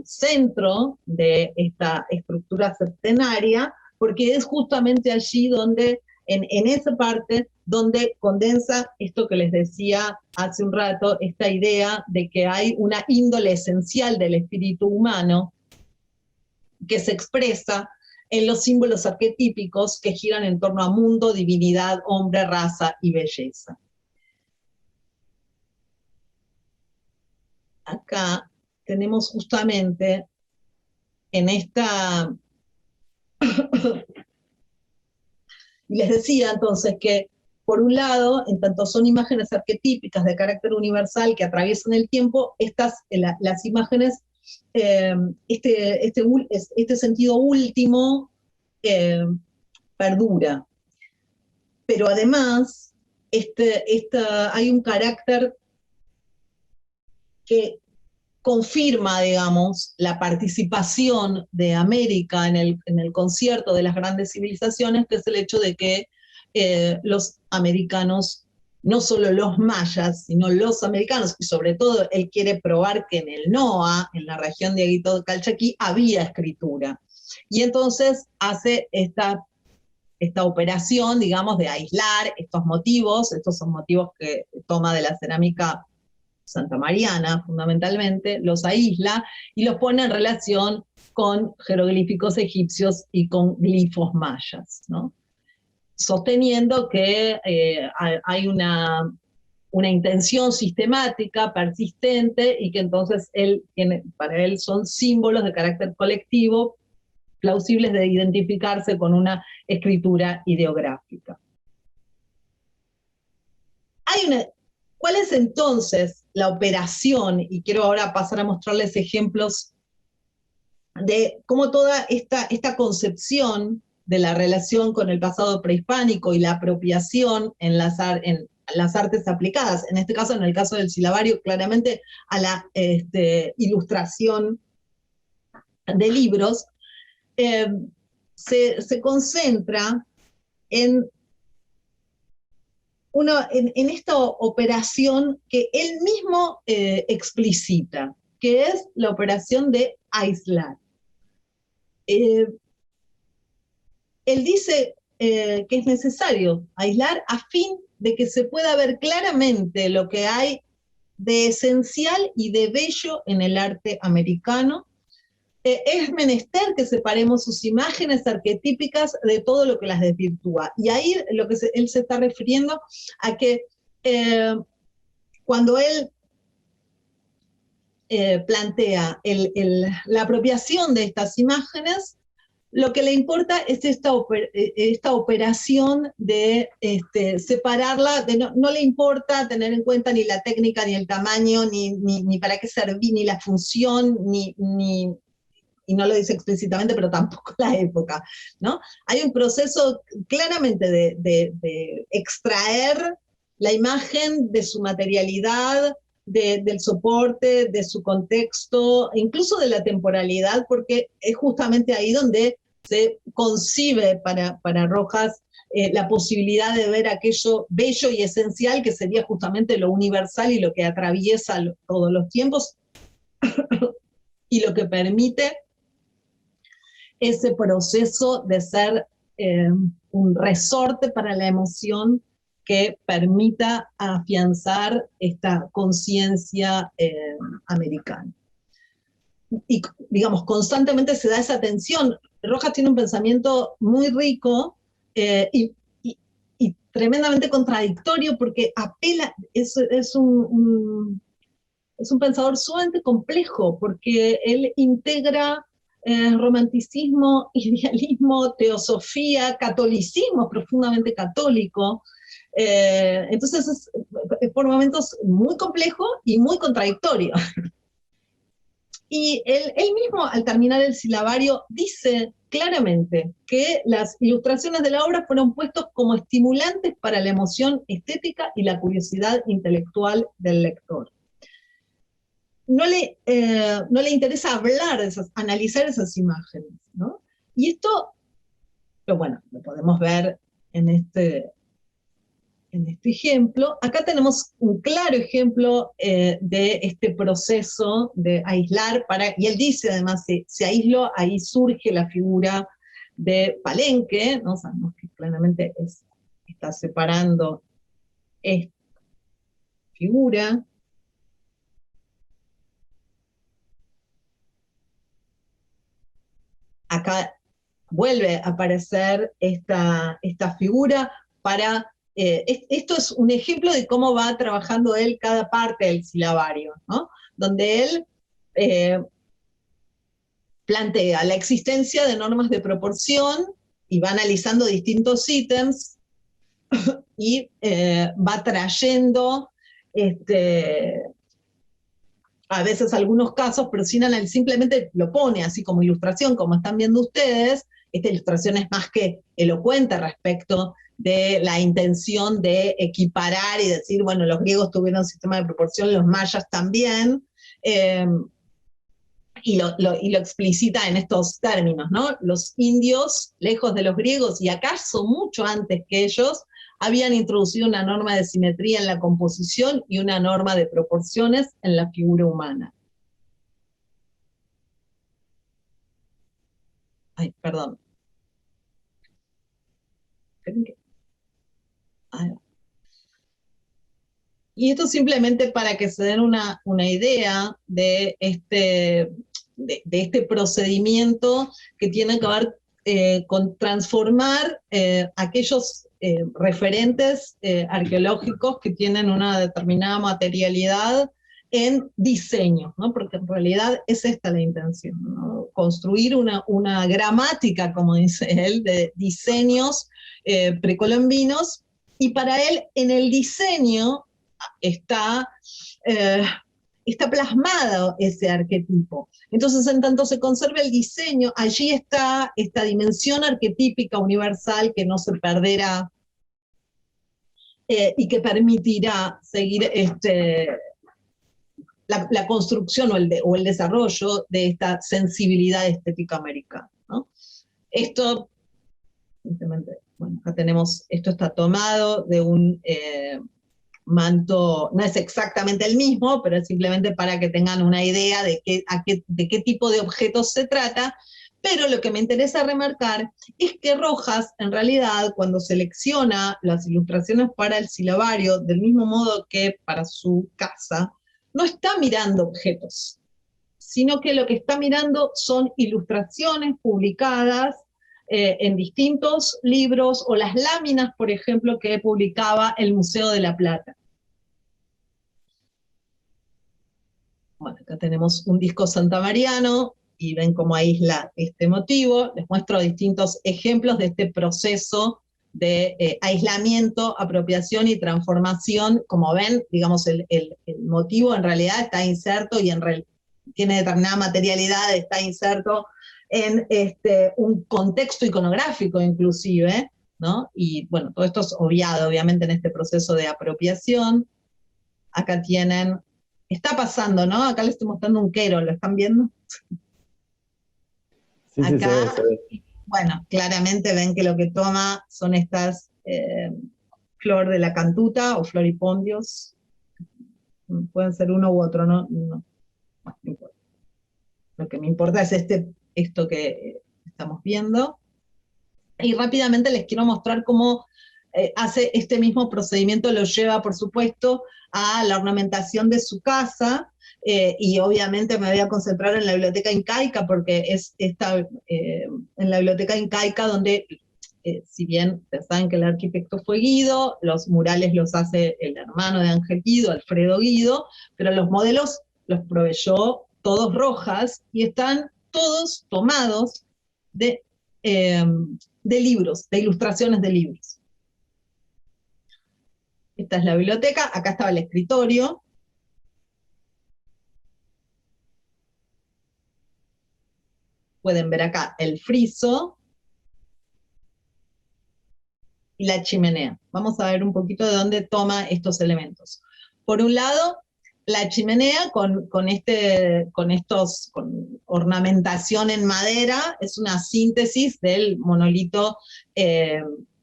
centro de esta estructura septenaria, porque es justamente allí donde, en esa parte, donde condensa esto que les decía hace un rato, esta idea de que hay una índole esencial del espíritu humano que se expresa en los símbolos arquetípicos que giran en torno a mundo, divinidad, hombre, raza y belleza. Acá tenemos justamente en esta... Y les decía entonces que, por un lado, en tanto son imágenes arquetípicas de carácter universal que atraviesan el tiempo, las imágenes este sentido último perdura. Pero además, hay un carácter que confirma, digamos, la participación de América en el concierto de las grandes civilizaciones, que es el hecho de que los americanos, no solo los mayas, sino los americanos, y sobre todo él quiere probar que en el NOA, en la región de Aguito-Calchaquí, había escritura. Y entonces hace esta operación, digamos, de aislar estos son motivos que toma de la cerámica santamariana, fundamentalmente, los aísla y los pone en relación con jeroglíficos egipcios y con glifos mayas, ¿no? Sosteniendo que hay una intención sistemática, persistente, y que entonces para él son símbolos de carácter colectivo, plausibles de identificarse con una escritura ideográfica. ¿Cuál es entonces la operación? Y quiero ahora pasar a mostrarles ejemplos de cómo toda esta concepción de la relación con el pasado prehispánico y la apropiación en las artes aplicadas, en este caso, en el caso del silabario, claramente a la ilustración de libros, se concentra en esta operación que él mismo explicita, que es la operación de aislar. Él dice que es necesario aislar a fin de que se pueda ver claramente lo que hay de esencial y de bello en el arte americano. Es menester que separemos sus imágenes arquetípicas de todo lo que las desvirtúa. Y ahí él se está refiriendo a que cuando él plantea la apropiación de estas imágenes, lo que le importa es esta operación de separarla, no le importa tener en cuenta ni la técnica, ni el tamaño, ni para qué servir, ni la función, y no lo dice explícitamente, pero tampoco la época, ¿no? Hay un proceso claramente de extraer la imagen de su materialidad, del soporte, de su contexto, incluso de la temporalidad, porque es justamente ahí donde se concibe para Rojas la posibilidad de ver aquello bello y esencial que sería justamente lo universal y lo que atraviesa todos los tiempos y lo que permite ese proceso de ser un resorte para la emoción que permita afianzar esta conciencia americana. Y, digamos, constantemente se da esa tensión. Rojas tiene un pensamiento muy rico y tremendamente contradictorio, porque apela, es un pensador sumamente complejo, porque él integra romanticismo, idealismo, teosofía, catolicismo profundamente católico. Entonces es por momentos muy complejo y muy contradictorio. Y él mismo, al terminar el silabario, dice claramente que las ilustraciones de la obra fueron puestos como estimulantes para la emoción estética y la curiosidad intelectual del lector. No le interesa hablar de analizar esas imágenes, ¿no? Y esto, pero bueno, lo podemos ver en este ejemplo. Acá tenemos un claro ejemplo de este proceso de aislar, y él dice además, se aisló, ahí surge la figura de Palenque, ¿no? Sabemos que claramente está separando esta figura. Acá vuelve a aparecer esta figura para... esto es un ejemplo de cómo va trabajando él cada parte del silabario, ¿no? Donde él plantea la existencia de normas de proporción y va analizando distintos ítems y va trayendo a veces algunos casos, pero sin análisis, simplemente lo pone así como ilustración, como están viendo ustedes. Esta ilustración es más que elocuente respecto de la intención de equiparar y decir, bueno, los griegos tuvieron un sistema de proporción, los mayas también, y lo explicita en estos términos, ¿no? Los indios, lejos de los griegos, y acaso mucho antes que ellos, habían introducido una norma de simetría en la composición y una norma de proporciones en la figura humana. Ay, perdón. Y esto simplemente para que se den una idea de este procedimiento que tiene que ver con transformar aquellos referentes arqueológicos que tienen una determinada materialidad en diseño, ¿no? Porque en realidad es esta la intención, ¿no? Construir una gramática, como dice él, de diseños precolombinos, y para él en el diseño está plasmado ese arquetipo. Entonces, en tanto se conserva el diseño, allí está esta dimensión arquetípica universal que no se perderá y que permitirá seguir la construcción o el desarrollo de esta sensibilidad estética americana, ¿no? Esto, simplemente, bueno, acá tenemos, esto está tomado de un manto, no es exactamente el mismo, pero es simplemente para que tengan una idea de qué tipo de objetos se trata. Pero lo que me interesa remarcar es que Rojas, en realidad, cuando selecciona las ilustraciones para el silabario, del mismo modo que para su casa, no está mirando objetos, sino que lo que está mirando son ilustraciones publicadas en distintos libros, o las láminas, por ejemplo, que publicaba el Museo de la Plata. Bueno, acá tenemos un disco santamariano, y ven cómo aísla este motivo. Les muestro distintos ejemplos de este proceso de aislamiento, apropiación y transformación. Como ven, digamos, el motivo en realidad está inserto y tiene determinada materialidad, está inserto en un contexto iconográfico inclusive, ¿no? Y bueno, todo esto es obviado obviamente en este proceso de apropiación. Acá tienen, está pasando, ¿no? Acá les estoy mostrando un quero, ¿lo están viendo? Sí, Acá, se ve. bueno, claramente ven que lo que toma son estas flor de la cantuta o floripondios. Pueden ser uno u otro, ¿no? No, no importa. Lo que me importa es esto que estamos viendo. Y rápidamente les quiero mostrar cómo hace este mismo procedimiento, lo lleva, por supuesto, a la ornamentación de su casa, y obviamente me voy a concentrar en la biblioteca incaica, porque es en la biblioteca incaica donde, si bien ustedes saben que el arquitecto fue Guido, los murales los hace el hermano de Ángel Guido, Alfredo Guido, pero los modelos los proveyó todos Rojas, y están todos tomados de libros, de ilustraciones de libros. Esta es la biblioteca, acá estaba el escritorio. Pueden ver acá el friso y la chimenea. Vamos a ver un poquito de dónde toma estos elementos. Por un lado, la chimenea con ornamentación en madera, es una síntesis del monolito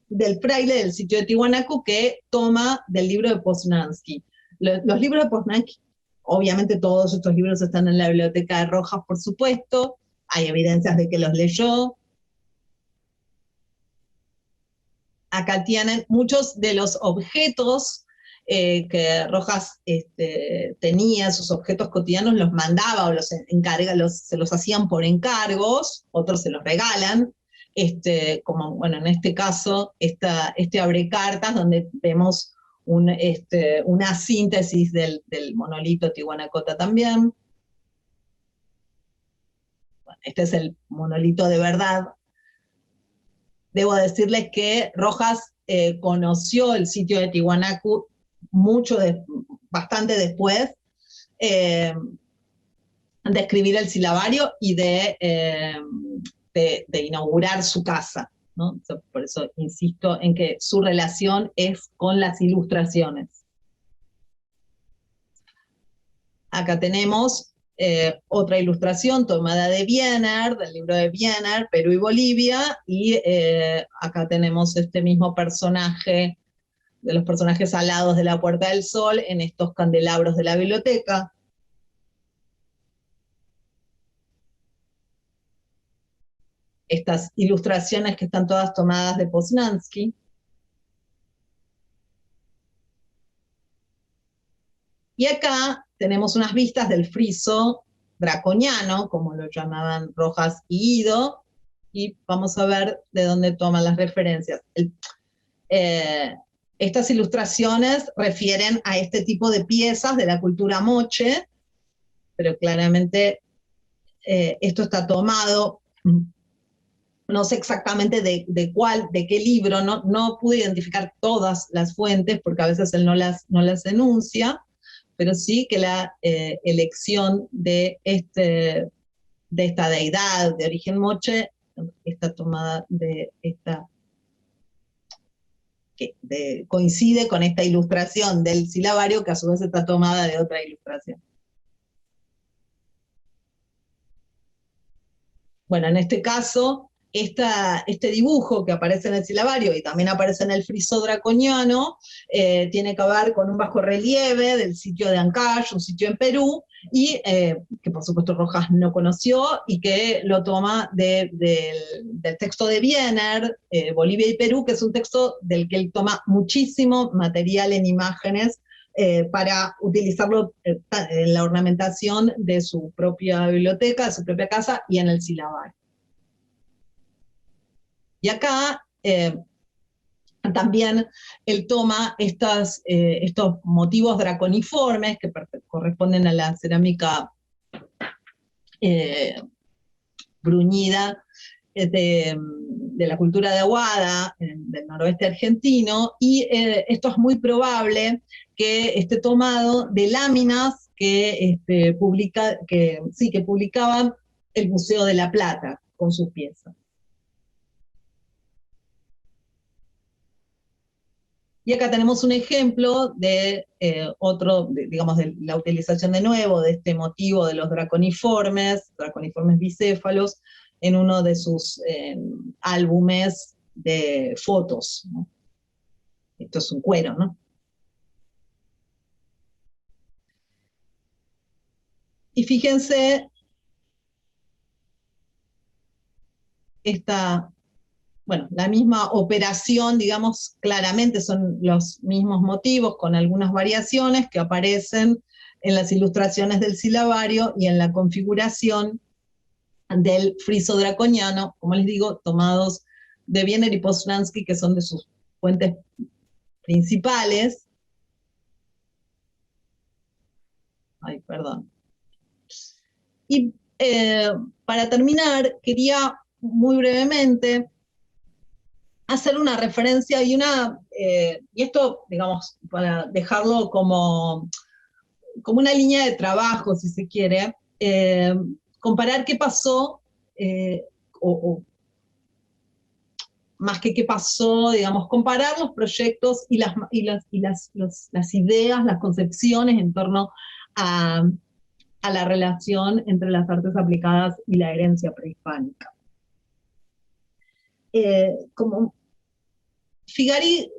del fraile del sitio de Tiwanaku, que toma del libro de Poznański. Los libros de Poznański, obviamente todos estos libros están en la biblioteca de Rojas, por supuesto, hay evidencias de que los leyó. Acá tienen muchos de los objetos que Rojas tenía, sus objetos cotidianos, los mandaba o se los hacían por encargos, otros se los regalan, como bueno, en este caso, este abrecartas, donde vemos una síntesis del monolito Tiwanaku también. Bueno, este es el monolito de verdad. Debo decirles que Rojas conoció el sitio de Tiwanaku bastante después, de escribir el silabario y de inaugurar su casa, ¿no? Por eso insisto en que su relación es con las ilustraciones. Acá tenemos otra ilustración tomada de Wiener, del libro de Wiener, Perú y Bolivia, y acá tenemos este mismo personaje, de los personajes alados de la Puerta del Sol, en estos candelabros de la biblioteca. Estas ilustraciones que están todas tomadas de Poznański. Y acá tenemos unas vistas del friso draconiano, como lo llamaban Rojas y Ido, y vamos a ver de dónde toman las referencias. Estas ilustraciones refieren a este tipo de piezas de la cultura moche, pero claramente esto está tomado, no sé exactamente de qué libro, no pude identificar todas las fuentes, porque a veces él no las enuncia, pero sí que la elección de esta deidad de origen moche está tomada de esta, coincide con esta ilustración del silabario, que a su vez está tomada de otra ilustración. Bueno, en este caso, este dibujo que aparece en el silabario y también aparece en el friso draconiano, tiene que ver con un bajorrelieve del sitio de Ancash, un sitio en Perú, y que por supuesto Rojas no conoció, y que lo toma del texto de Wiener, Bolivia y Perú, que es un texto del que él toma muchísimo material en imágenes para utilizarlo en la ornamentación de su propia biblioteca, de su propia casa, y en el silabario. Y acá también él toma estos motivos draconiformes que corresponden a la cerámica bruñida de la cultura de Aguada, del noroeste argentino, y esto es muy probable que esté tomado de láminas que publicaba el Museo de La Plata con sus piezas. Y acá tenemos un ejemplo de digamos, de la utilización de nuevo de este motivo de los draconiformes bicéfalos, en uno de sus álbumes de fotos, ¿no? Esto es un cuero, ¿no? Y fíjense la misma operación, digamos, claramente son los mismos motivos con algunas variaciones que aparecen en las ilustraciones del silabario y en la configuración del friso draconiano, como les digo, tomados de Wiener y Poznański, que son de sus fuentes principales. Ay, perdón. Y para terminar, quería muy brevemente hacer una referencia y esto, digamos, para dejarlo como una línea de trabajo, si se quiere, comparar qué pasó, más que qué pasó, digamos, comparar los proyectos y las ideas, las concepciones en torno a la relación entre las artes aplicadas y la herencia prehispánica. Como Figari,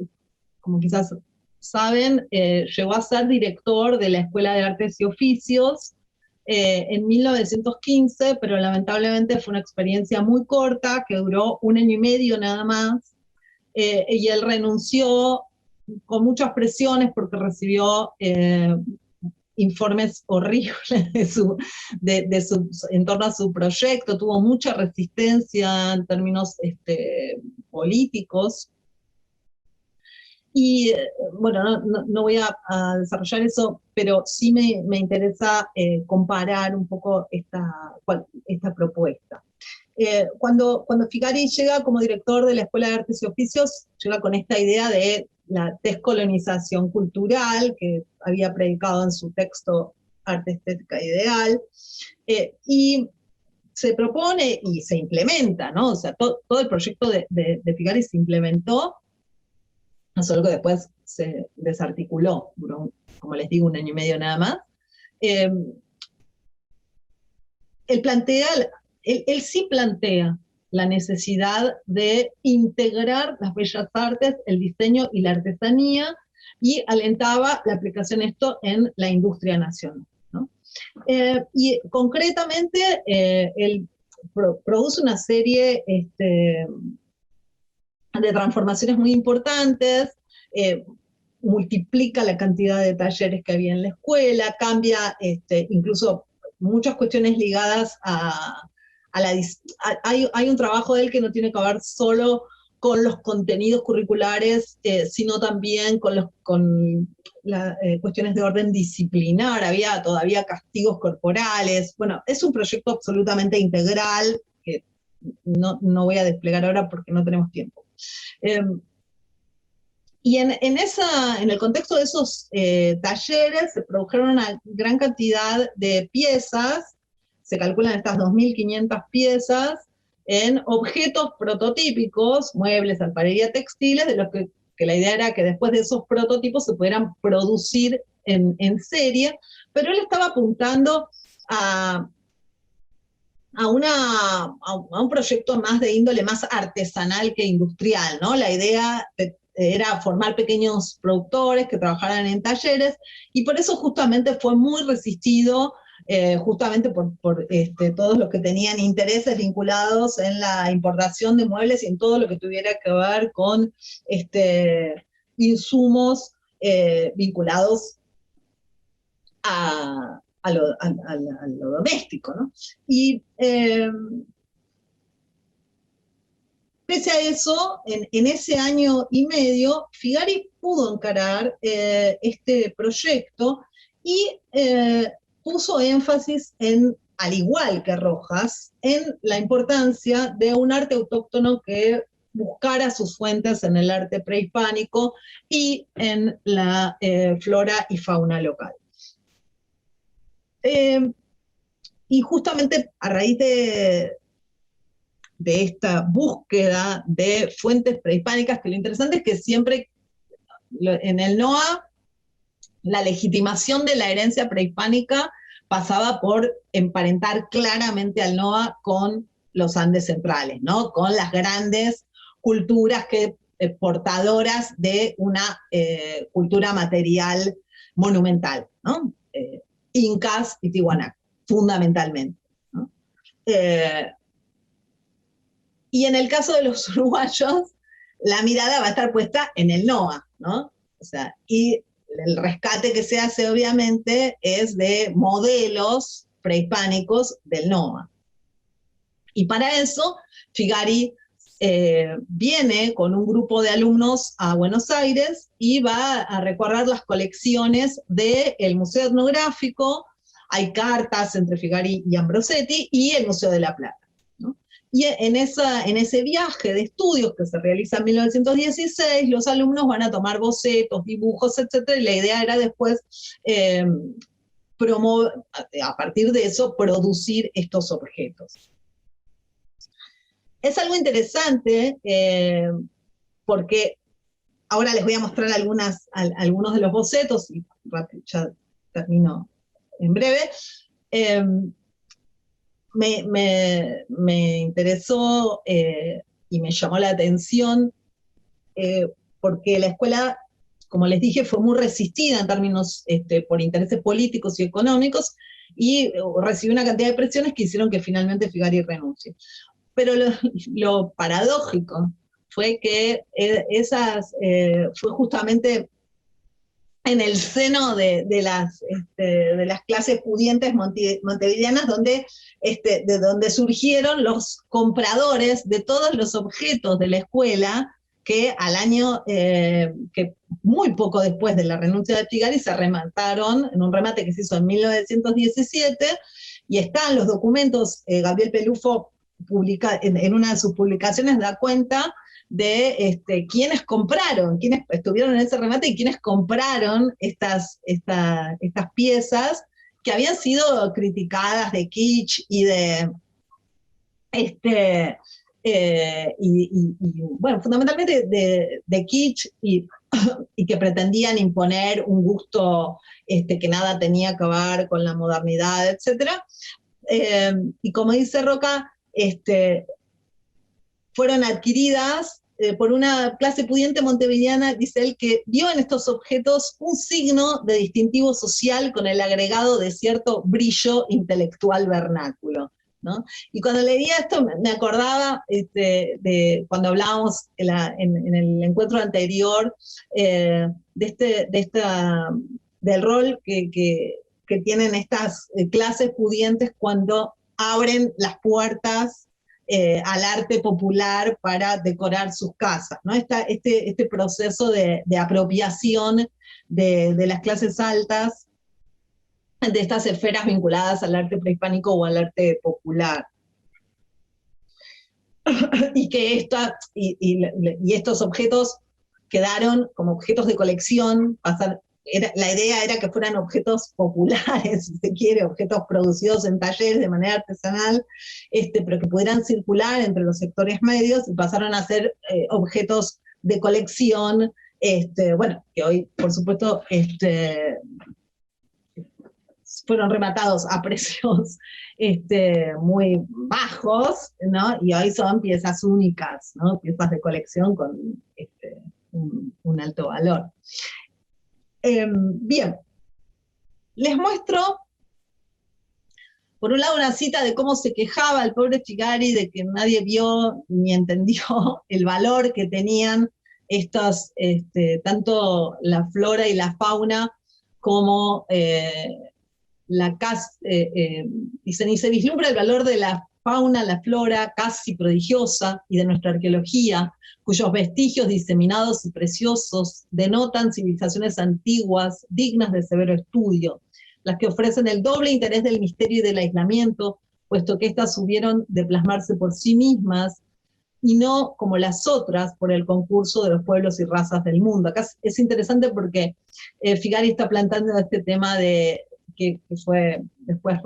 como quizás saben, llegó a ser director de la Escuela de Artes y Oficios en 1915, pero lamentablemente fue una experiencia muy corta, que duró 1 año y medio nada más, y él renunció con muchas presiones porque recibió informes horribles en torno a su proyecto, tuvo mucha resistencia en términos políticos. Y bueno, no voy a desarrollar eso, pero sí me interesa comparar un poco esta propuesta. Cuando Figari llega como director de la Escuela de Artes y Oficios, llega con esta idea de la descolonización cultural que había predicado en su texto arte estética ideal, y se propone y se implementa, ¿no? O sea, todo el proyecto de Figari se implementó, solo que después se desarticuló, duró, como les digo, 1 año y medio nada más. Él sí plantea la necesidad de integrar las bellas artes, el diseño y la artesanía, y alentaba la aplicación de esto en la industria nacional, ¿no? Y concretamente, él produce una serie de transformaciones muy importantes, multiplica la cantidad de talleres que había en la escuela, cambia incluso muchas cuestiones ligadas hay un trabajo de él que no tiene que ver solo con los contenidos curriculares, sino también con cuestiones de orden disciplinar. Había todavía castigos corporales. Bueno, es un proyecto absolutamente integral, que no voy a desplegar ahora porque no tenemos tiempo. Y en el contexto de esos talleres se produjeron una gran cantidad de piezas, se calculan estas 2.500 piezas, en objetos prototípicos, muebles, alfarería, textiles, de los que la idea era que después de esos prototipos se pudieran producir en serie, pero él estaba apuntando a un proyecto más de índole más artesanal que industrial, ¿no? La idea era formar pequeños productores que trabajaran en talleres, y por eso justamente fue muy resistido, justamente por todos los que tenían intereses vinculados en la importación de muebles y en todo lo que tuviera que ver con insumos vinculados a lo doméstico, ¿no? Y pese a eso, en ese año y medio, Figari pudo encarar este proyecto y puso énfasis al igual que Rojas, en la importancia de un arte autóctono que buscara sus fuentes en el arte prehispánico y en la flora y fauna local. Y justamente a raíz de esta búsqueda de fuentes prehispánicas, que lo interesante es que siempre en el NOA la legitimación de la herencia prehispánica pasaba por emparentar claramente al NOA con los Andes centrales, ¿no? Con las grandes culturas portadoras de una cultura material monumental, ¿no? Incas y Tiwanaku, fundamentalmente, ¿no? Y en el caso de los uruguayos, la mirada va a estar puesta en el NOA, ¿no? O sea, y el rescate que se hace, obviamente, es de modelos prehispánicos del NOA. Y para eso, Figari viene con un grupo de alumnos a Buenos Aires y va a recorrer las colecciones del Museo Etnográfico. Hay cartas entre Figari y Ambrosetti, y el Museo de la Plata, ¿no? Y en ese viaje de estudios que se realiza en 1916, los alumnos van a tomar bocetos, dibujos, etc. Y la idea era después a partir de eso, producir estos objetos. Es algo interesante porque ahora les voy a mostrar algunos de los bocetos, y ya termino en breve. Me interesó y me llamó la atención porque la escuela, como les dije, fue muy resistida en términos por intereses políticos y económicos, y recibió una cantidad de presiones que hicieron que finalmente Figari renuncie. Pero lo paradójico fue que fue justamente en el seno de las clases pudientes montevideanas de donde surgieron los compradores de todos los objetos de la escuela, que que muy poco después de la renuncia de Figari se remataron en un remate que se hizo en 1917, y están los documentos. Gabriel Pelufo publica en una de sus publicaciones, da cuenta de quiénes compraron, quiénes estuvieron en ese remate y quiénes compraron estas piezas, que habían sido criticadas de kitsch y de bueno, fundamentalmente de kitsch y que pretendían imponer un gusto que nada tenía que ver con la modernidad, etc. Y como dice Roca, fueron adquiridas por una clase pudiente montevideana, dice él, que vio en estos objetos un signo de distintivo social con el agregado de cierto brillo intelectual vernáculo, ¿no? Y cuando leía esto me acordaba de cuando hablábamos en el encuentro anterior del rol que tienen estas clases pudientes cuando abren las puertas al arte popular para decorar sus casas, ¿no? Este proceso de apropiación de las clases altas de estas esferas vinculadas al arte prehispánico o al arte popular. Y que estos objetos quedaron como objetos de colección, la idea era que fueran objetos populares, si se quiere, objetos producidos en talleres de manera artesanal, pero que pudieran circular entre los sectores medios, y pasaron a ser objetos de colección, bueno, que hoy, por supuesto, fueron rematados a precios muy bajos, ¿no? Y hoy son piezas únicas, ¿no? Piezas de colección con un alto valor. Bien, les muestro, por un lado, una cita de cómo se quejaba el pobre Figari de que nadie vio ni entendió el valor que tenían estos, tanto la flora y la fauna como dice, ni se vislumbra el valor de la fauna, la flora casi prodigiosa y de nuestra arqueología, cuyos vestigios diseminados y preciosos denotan civilizaciones antiguas, dignas de severo estudio, las que ofrecen el doble interés del misterio y del aislamiento, puesto que éstas hubieron de plasmarse por sí mismas, y no como las otras por el concurso de los pueblos y razas del mundo. Acá es interesante porque Figari está planteando este tema que fue después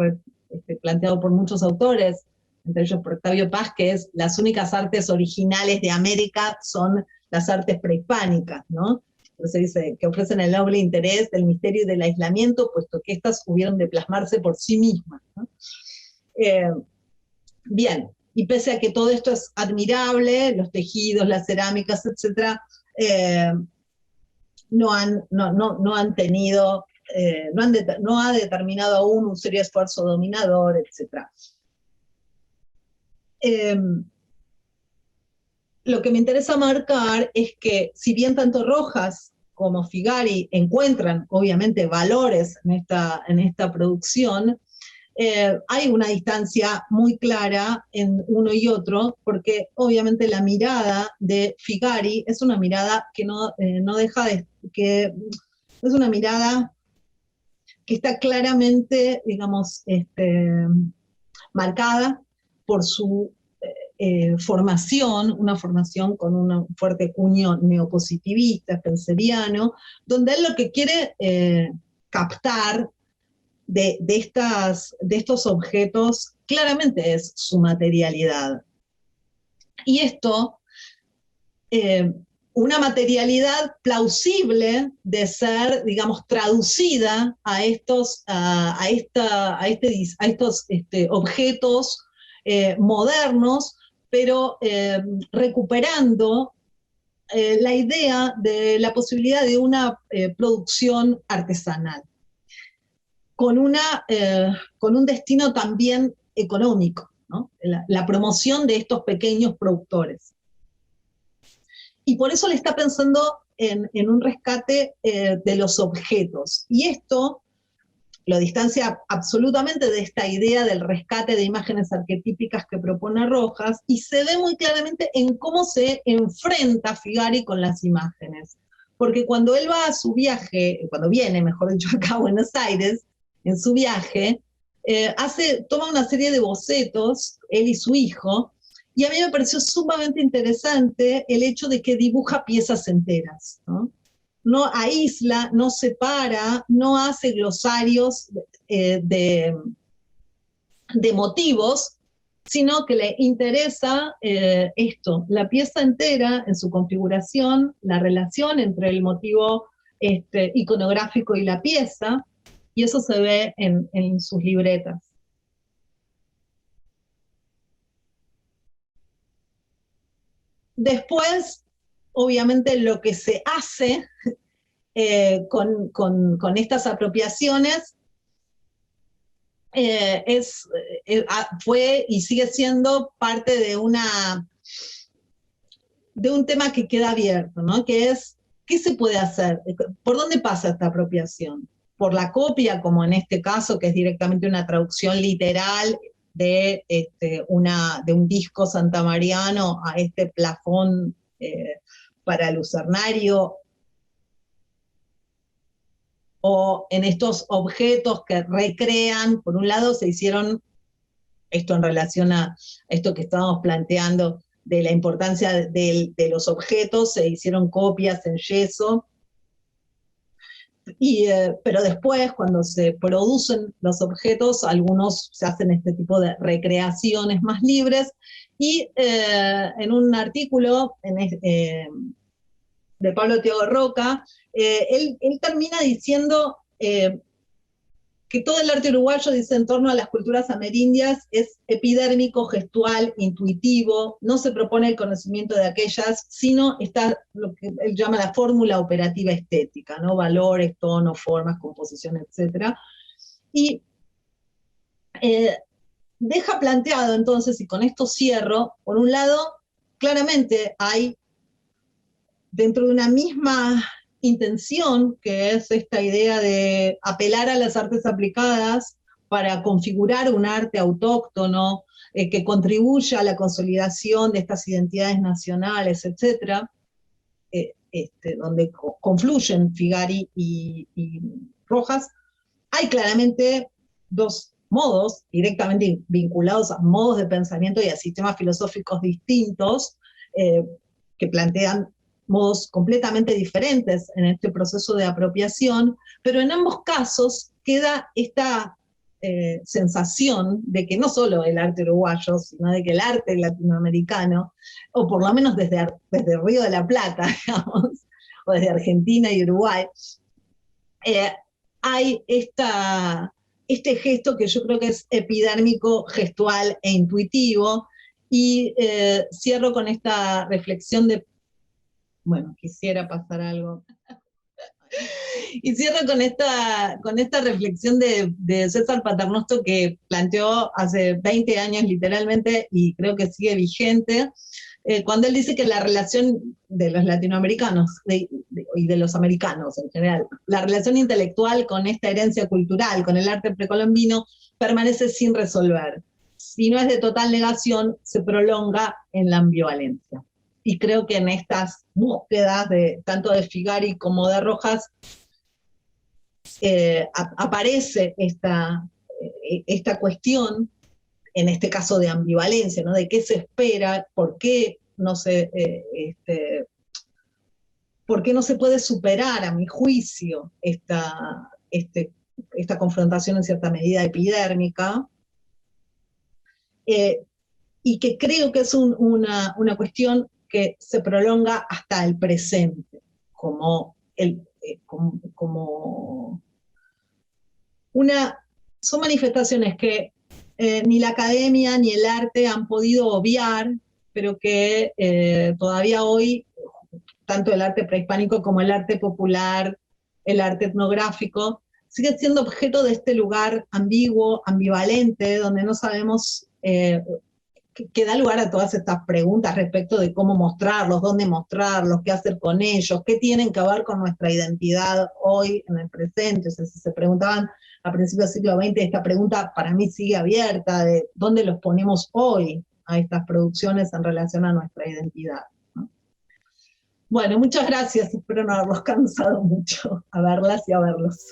planteado por muchos autores, entre ellos por Octavio Paz, que es las únicas artes originales de América son las artes prehispánicas, ¿no? Entonces dice que ofrecen el noble interés del misterio y del aislamiento, puesto que éstas hubieron de plasmarse por sí mismas, ¿no? Bien, y pese a que todo esto es admirable, los tejidos, las cerámicas, etc., no han tenido, no ha determinado aún un serio esfuerzo dominador, etc. Lo que me interesa marcar es que, si bien tanto Rojas como Figari encuentran, obviamente, valores en esta producción, hay una distancia muy clara en uno y otro, porque obviamente la mirada de Figari es una mirada que no deja de... que es una mirada que está claramente, digamos, marcada por su formación, una formación con un fuerte cuño neopositivista, spenceriano, donde él lo que quiere captar de estos objetos claramente es su materialidad. Y esto, una materialidad plausible de ser, digamos, traducida a estos objetos modernos, pero recuperando la idea de la posibilidad de una producción artesanal, con un destino también económico, ¿no? La promoción de estos pequeños productores. Y por eso le está pensando en un rescate de los objetos. Y esto lo distancia absolutamente de esta idea del rescate de imágenes arquetípicas que propone Rojas, y se ve muy claramente en cómo se enfrenta Figari con las imágenes. Porque cuando él va a su viaje, cuando viene, mejor dicho, acá a Buenos Aires, en su viaje, toma una serie de bocetos, él y su hijo, y a mí me pareció sumamente interesante el hecho de que dibuja piezas enteras, ¿no? no aísla, no separa, no hace glosarios de motivos, sino que le interesa esto, la pieza entera en su configuración, la relación entre el motivo iconográfico y la pieza, y eso se ve en sus libretas. Después, obviamente, lo que se hace con estas apropiaciones fue y sigue siendo parte de un tema que queda abierto, ¿no? Que es, ¿qué se puede hacer? ¿Por dónde pasa esta apropiación? ¿Por la copia, como en este caso, que es directamente una traducción literal de un disco santamariano a este plafón para lucernario? O en estos objetos que recrean, por un lado se hicieron, esto en relación a esto que estábamos planteando, de la importancia de los objetos, se hicieron copias en yeso, pero después, cuando se producen los objetos, algunos se hacen este tipo de recreaciones más libres, y en un artículo de Pablo Tiago Roca, él termina diciendo que todo el arte uruguayo, dice, en torno a las culturas amerindias, es epidérmico, gestual, intuitivo, no se propone el conocimiento de aquellas, sino está lo que él llama la fórmula operativa estética, ¿no? Valores, tonos, formas, composición, etc. Y deja planteado entonces, y con esto cierro, por un lado, claramente hay dentro de una misma intención, que es esta idea de apelar a las artes aplicadas para configurar un arte autóctono que contribuya a la consolidación de estas identidades nacionales, etc., donde confluyen Figari y Rojas, hay claramente dos modos directamente vinculados a modos de pensamiento y a sistemas filosóficos distintos que plantean modos completamente diferentes en este proceso de apropiación, pero en ambos casos queda esta sensación de que no solo el arte uruguayo, sino de que el arte latinoamericano, o por lo menos desde Río de la Plata, digamos, o desde Argentina y Uruguay, hay este gesto que yo creo que es epidérmico, gestual e intuitivo, y cierro con esta reflexión de, bueno, quisiera pasar algo. Y cierro con esta reflexión de César Paternoster, que planteó hace 20 años literalmente, y creo que sigue vigente, cuando él dice que la relación de los latinoamericanos y de los americanos en general, la relación intelectual con esta herencia cultural, con el arte precolombino, permanece sin resolver. Si no es de total negación, se prolonga en la ambivalencia. Y creo que en estas búsquedas, tanto de Figari como de Rojas, aparece esta cuestión, en este caso de ambivalencia, ¿no? De qué se espera, por qué no se puede superar, a mi juicio, esta confrontación en cierta medida epidérmica, y que creo que es una cuestión que se prolonga hasta el presente, son manifestaciones que ni la academia ni el arte han podido obviar, pero que todavía hoy, tanto el arte prehispánico como el arte popular, el arte etnográfico, sigue siendo objeto de este lugar ambiguo, ambivalente, donde no sabemos, que da lugar a todas estas preguntas respecto de cómo mostrarlos, dónde mostrarlos, qué hacer con ellos, qué tienen que ver con nuestra identidad hoy, en el presente. O sea, si se preguntaban a principios del siglo XX, esta pregunta para mí sigue abierta, de dónde los ponemos hoy a estas producciones en relación a nuestra identidad, ¿no? Bueno, muchas gracias, espero no haberlos cansado mucho a verlas y a verlos.